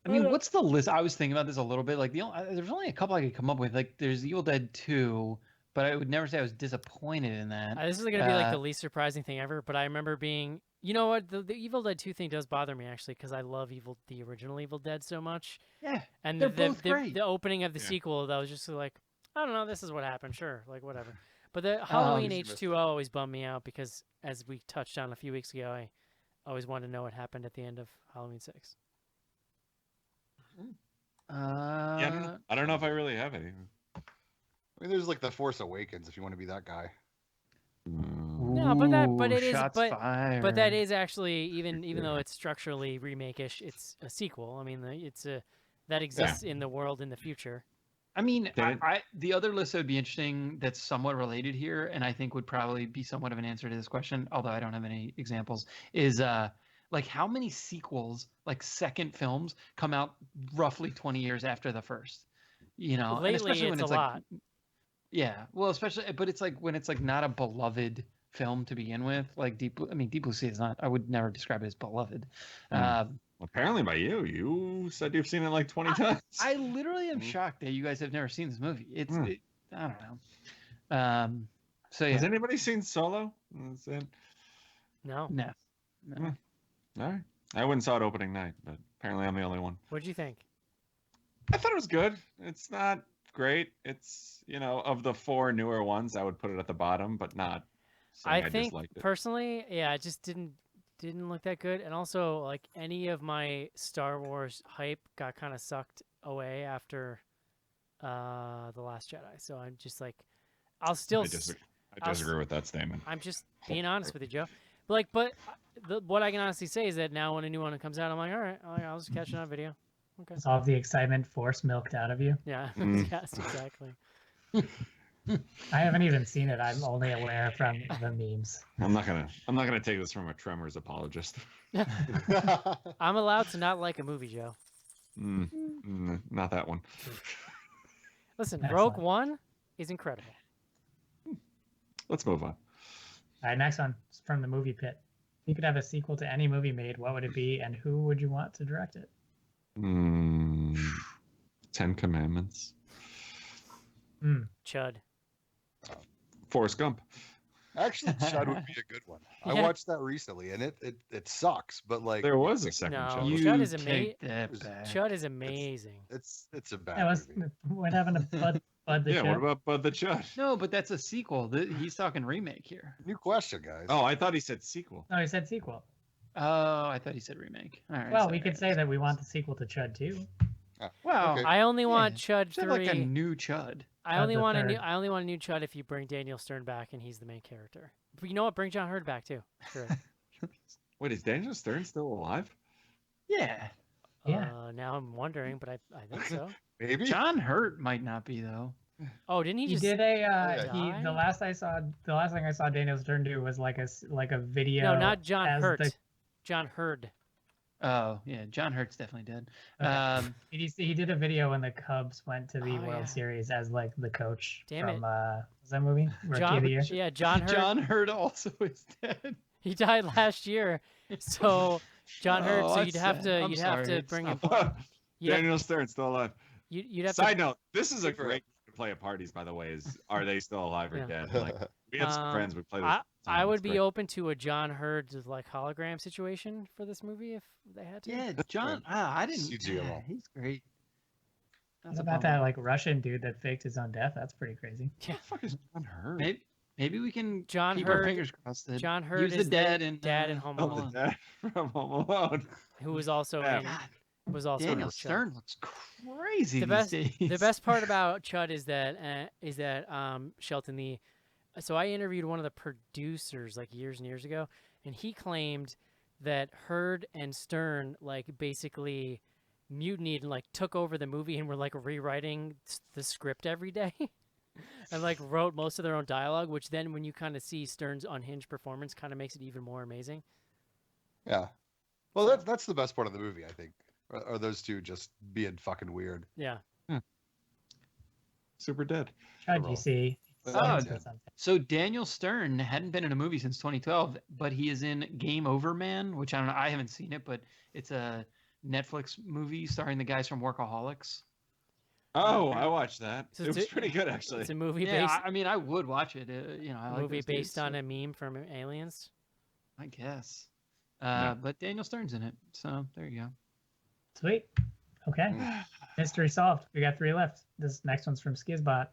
I mean, what's the list? I was thinking about this a little bit. Like, there's only a couple I could come up with. Like, there's Evil Dead 2, but I would never say I was disappointed in that. this is going to be like the least surprising thing ever. But I remember being, you know what, the Evil Dead 2 thing does bother me actually because I love the original Evil Dead so much. Yeah, And they're both great. the opening of the Yeah. sequel, that was just like, I don't know, this is what happened. Sure, like whatever. But the Halloween just missed H2O always bummed me out because, as we touched on a few weeks ago, I always wanted to know what happened at the end of Halloween 6. Yeah, I don't know if I really have any. I mean, there's like The Force Awakens if you want to be that guy. No, but it is, shots but that fired. is actually even though it's structurally remake-ish, it's a sequel. I mean, that exists in the world in the future. I mean, Dan- the other list that would be interesting that's somewhat related here, and I think would probably be somewhat of an answer to this question, although I don't have any examples, is like how many sequels, like second films, come out roughly 20 years after the first? You know, and Lately, especially when it's it's a like, lot. yeah, well, especially, but it's like when it's like not a beloved film to begin with. Like Deep Blue Sea is not. I would never describe it as beloved. Apparently by you. You said you've seen it like 20 times. I literally am Mm. shocked that you guys have never seen this movie. It's, Mm. I don't know. So yeah, Has anybody seen Solo? Is it- No. no. All right. I went and saw it opening night, but apparently I'm the only one. What'd you think? I thought it was good. It's not great. It's, of the 4 newer ones, I would put it at the bottom, but not saying I I think disliked it. personally, yeah, it just didn't look that good. And also, like, any of my Star Wars hype got kind of sucked away after The Last Jedi. So I'm just like, I'll still. I disagree with that statement. I'm just being honest with you, Joe. But what I can honestly say is that now when a new one comes out, I'm like, all right, I'll just catch it on video. Okay. Is all of the excitement force milked out of you? Yeah. Mm. Yes, exactly. I haven't even seen it. I'm only aware from the memes. I'm not gonna take this from a Tremors apologist. I'm allowed to not like a movie, Joe. Not that one. Listen, Excellent. Rogue One is incredible. Let's move on. All right, next one is from the movie pit. If you could have a sequel to any movie made, what would it be, and who would you want to direct it? 10 Commandments. Chud. Forrest Gump. Actually, Chud would be a good one. I Yeah. watched that recently, and it sucks, but like There was a second No, Chud. Chud is take amazing. that back. Chud is amazing. it's a bad That was movie. what happened to Bud the Yeah, Chip? what about Bud the Chud? No, but that's a sequel. He's talking remake here. New question, guys. Oh, I thought he said sequel. No, he said sequel. Oh, I thought he said remake. All right. Well, sorry. we could say that we want the sequel to Chud too. Well, Okay. I only want Yeah. Chud said 3. like a new Chud. I Chud only the want a new. third. I only want a new Chud if you bring Daniel Stern back and he's the main character. But you know what? Bring John Hurd back too. Sure. Wait, is Daniel Stern still alive? Yeah. Yeah. Now I'm wondering, but I think so. Maybe. John Hurt might not be though. Oh, didn't he He just? did a yeah. he die? the last thing I saw Daniel Stern do was like a video. No, not John as Hurt. the- John Hurd. Oh yeah, John Hurt's definitely dead. Okay. He did a video when the Cubs went to the Oh, World yeah. Series as like the coach Damn from was that movie? Rookie of John. the Year? Yeah, John Hurd. John Hurt also is dead. He died last year, so John Hurd. Oh, So that's you'd have sad. to I'm you'd have sorry, to it's bring not him. You'd have, Daniel Stern still alive. you'd have Side to. note: this is a Good for great game to play at parties. By the way, is are they still alive or Yeah. dead? Like we have some friends we play this. I would be open to a John Hurd like hologram situation for this movie if they had to. Yeah, John. I didn't. CGMO. He's great. That's What a about bummer. that like Russian dude that faked his own death? That's pretty crazy. Yeah. What the fuck is John Hurt? Maybe we can John keep Hurd- our fingers crossed. That John he Hurd was is the dad in Home Oh, Alone, the dad from Home Alone. who was also Yeah. in God, was also in Daniel Chud. Stern looks crazy The these best- days. The best part about Chud is that Shelton so I interviewed one of the producers like years and years ago, and he claimed that Hurd and Stern like basically mutinied and like took over the movie and were like rewriting the script every day. And like wrote most of their own dialogue, which then when you kind of see Stern's unhinged performance kind of makes it even more amazing. Yeah. Well, that's the best part of the movie, I think. Are those two just being fucking weird? Yeah. Super dead. Chud, Roll. you see. Oh, Sounds yeah. or something. So Daniel Stern hadn't been in a movie since 2012, but he is in Game Over Man, which I don't know. I haven't seen it, but it's a Netflix movie starring the guys from Workaholics. Oh, I watched that. So It it's was a- pretty good actually. It's a movie Yeah, based I mean, I would watch it. I like movie those based dudes, on so a meme from Aliens. I guess. Yeah. But Daniel Stern's in it, so there you go. Sweet. Okay. Mystery solved. We got 3 left. This next one's from Skizbot.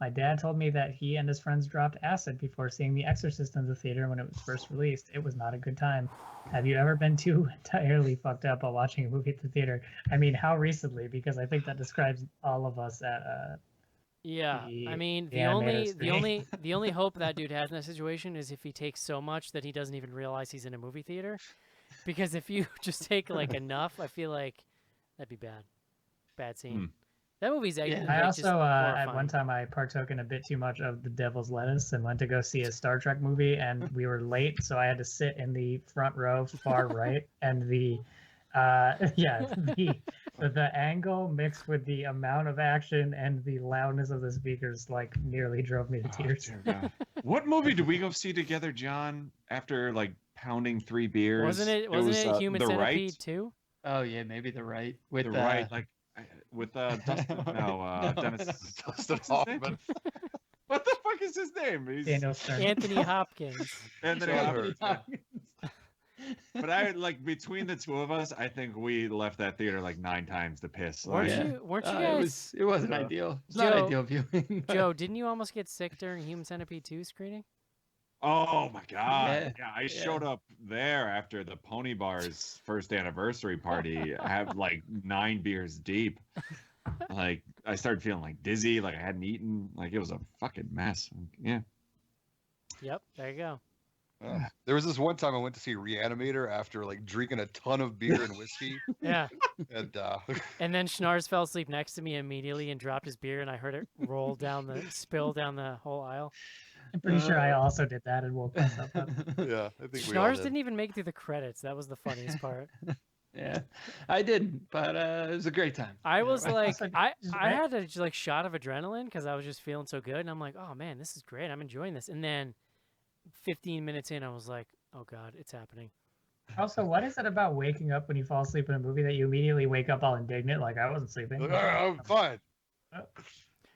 My dad told me that he and his friends dropped acid before seeing The Exorcist in the theater when it was first released. It was not a good time. Have you ever been too entirely fucked up while watching a movie at the theater? I mean, how recently? Because I think that describes all of us at Yeah, I The- mean the animated the only hope that dude has in that situation is if he takes so much that he doesn't even realize he's in a movie theater. Because if you just take like enough, I feel like that'd be bad. Bad scene. That movie's actually Yeah. I like, just also, at horrifying. one time, I partook in a bit too much of the Devil's Lettuce and went to go see a Star Trek movie, and we were late, so I had to sit in the front row, far right, and the angle mixed with the amount of action and the loudness of the speakers like nearly drove me to Oh, tears. dear God. What movie did we go see together, John? After like pounding 3 beers, Wasn't it was, Human The Centipede Right? too? Oh yeah, maybe the right with The Right, like with Dustin. No, No. Dennis. Dustin what's his name? Hoffman. What the fuck is his name? He's Daniel Stern. Anthony Hopkins. Anthony John Hopkins, Hurt. yeah. But I like between the two of us, I think we left that theater like 9 times to piss. Weren't Like, Yeah. you it guys wasn't Yeah. ideal. It's not Joe- ideal viewing. but- Joe, didn't you almost get sick during Human Centipede 2 screening? Oh my god! Yeah, I showed up there after the Pony Bar's first anniversary party. I have like 9 beers deep. Like I started feeling like dizzy, like I hadn't eaten. Like it was a fucking mess. Yeah. Yep, there you go. There was this one time I went to see Reanimator after like drinking a ton of beer and whiskey, Yeah. and And then Schnars fell asleep next to me immediately and dropped his beer, and I heard it spill down the whole aisle. I'm pretty sure I also did that and woke myself up. yeah, I think we all Schnars did. didn't even make it through the credits. That was the funniest part. Yeah, I didn't, but it was a great time. I was like, Also, I just had a like shot of adrenaline because I was just feeling so good, and I'm like, oh man, this is great. I'm enjoying this. And then 15 minutes in, I was like, oh god, it's happening. Also, what is it about waking up when you fall asleep in a movie that you immediately wake up all indignant, like I wasn't sleeping? Like, I'm fine.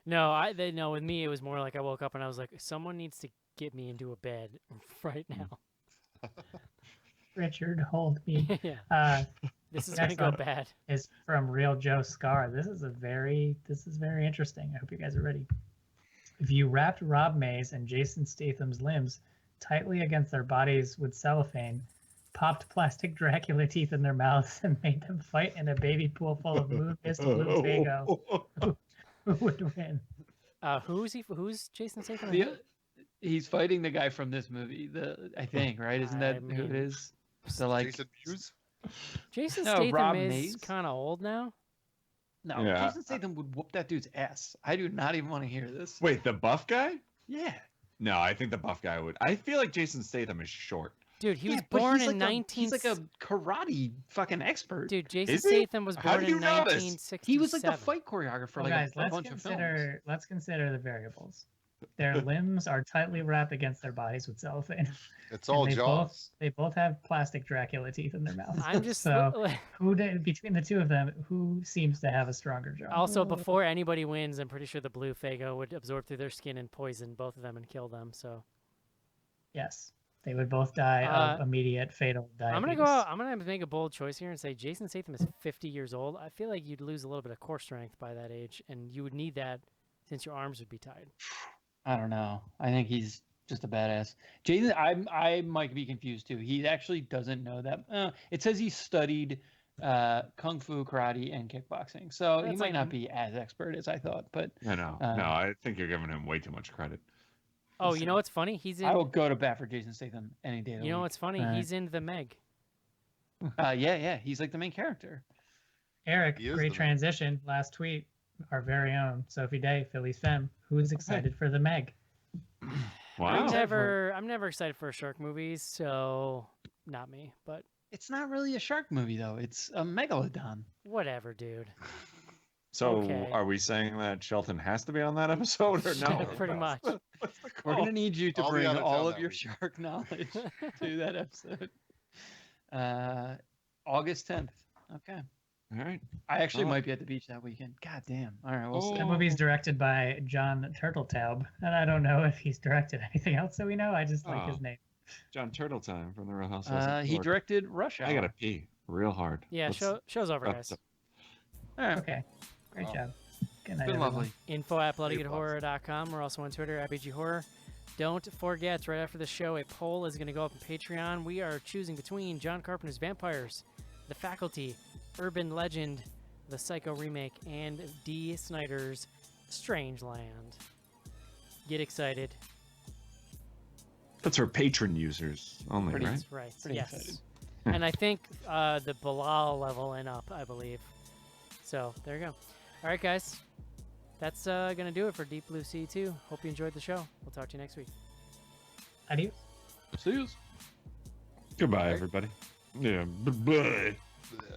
No, no, with me, it was more like I woke up and I was like, someone needs to get me into a bed right now. Richard, hold me. Yeah. This is gonna Next go up bad. is from Real Joe Scar. This is very interesting. I hope you guys are ready. If you wrapped Rob Mays and Jason Statham's limbs tightly against their bodies with cellophane, popped plastic Dracula teeth in their mouths, and made them fight in a baby pool full of moon-mist blue Fago, who would win? Who's Jason Statham? He's fighting the guy from this movie. I think, right? Isn't that who it is? So like Jason Mewes? Jason No, Statham Rob is Mays. kind of old now. No, Yeah. Jason Statham would whoop that dude's ass. I do not even want to hear this. Wait, the buff guy? Yeah. No, I think the buff guy would. I feel like Jason Statham is short. Dude, he was but born he's in like 19... He's like a karate fucking expert. Dude, Jason Is he? Statham was How born do in you know this? 1967. He was like the fight choreographer for Well, like guys, a bunch of films. let's consider the variables. Their limbs are tightly wrapped against their bodies with cellophane. It's all And Jaws. They both have plastic Dracula teeth in their mouths. I'm just... so between the two of them, who seems to have a stronger jaw? Also, before anybody wins, I'm pretty sure the blue Fago would absorb through their skin and poison both of them and kill them, so... Yes, they would both die of immediate fatal diabetes. I'm gonna go out. I'm gonna make a bold choice here and say Jason Statham is 50 years old. I feel like you'd lose a little bit of core strength by that age, and you would need that since your arms would be tied. I don't know. I think he's just a badass. Jason, I might be confused too. He actually doesn't know that. It says he studied kung fu, karate, and kickboxing, so he That's might like- not be as expert as I thought. But No, I think you're giving him way too much credit. Oh, you know what's funny? He's in. I will go to bat for Jason Statham any day of the You know week. what's funny? He's in the Meg. Yeah, he's like the main character. Eric, He is great the- transition. Last tweet, our very own Sophie Day, Philly's Femme, who's excited for the Meg. Wow. I'm never excited for shark movies, so not me. But It's not really a shark movie though. It's a megalodon. whatever, dude. So Okay. are we saying that Shelton has to be on that episode or no? Pretty much. What's the We're gonna need you to I'll be bring out of all town of that your week. shark knowledge to that episode. August 10th. Okay. All right. I actually Oh. might be at the beach that weekend. God damn. All right, we'll see. That movie's directed by John Turtletaub, and I don't know if he's directed anything else that we know. I just like his Oh. name. John Turtle Time from the Real Housewives. of He New York. directed Rush Hour. I gotta pee real hard. Yeah, Let's- show's over, wrap this guys. up. All right. Okay, great Oh. job. Good night, Been everyone. lovely. Info at bloodygoodhorror.com. We're also on Twitter at BG Horror. Don't forget, right after the show, a poll is going to go up on Patreon. We are choosing between John Carpenter's Vampires, The Faculty, Urban Legend, the Psycho remake, and D. Snyder's Strangeland. Get excited. That's for patron users only, Pretty- right? That's right. Pretty yes. excited. And I think the Bilal level and up, I believe. So there you go. All right, guys. That's going to do it for Deep Blue Sea 2. Hope you enjoyed the show. We'll talk to you next week. Adios. See you. Goodbye, everybody. Yeah. Bye. Yeah.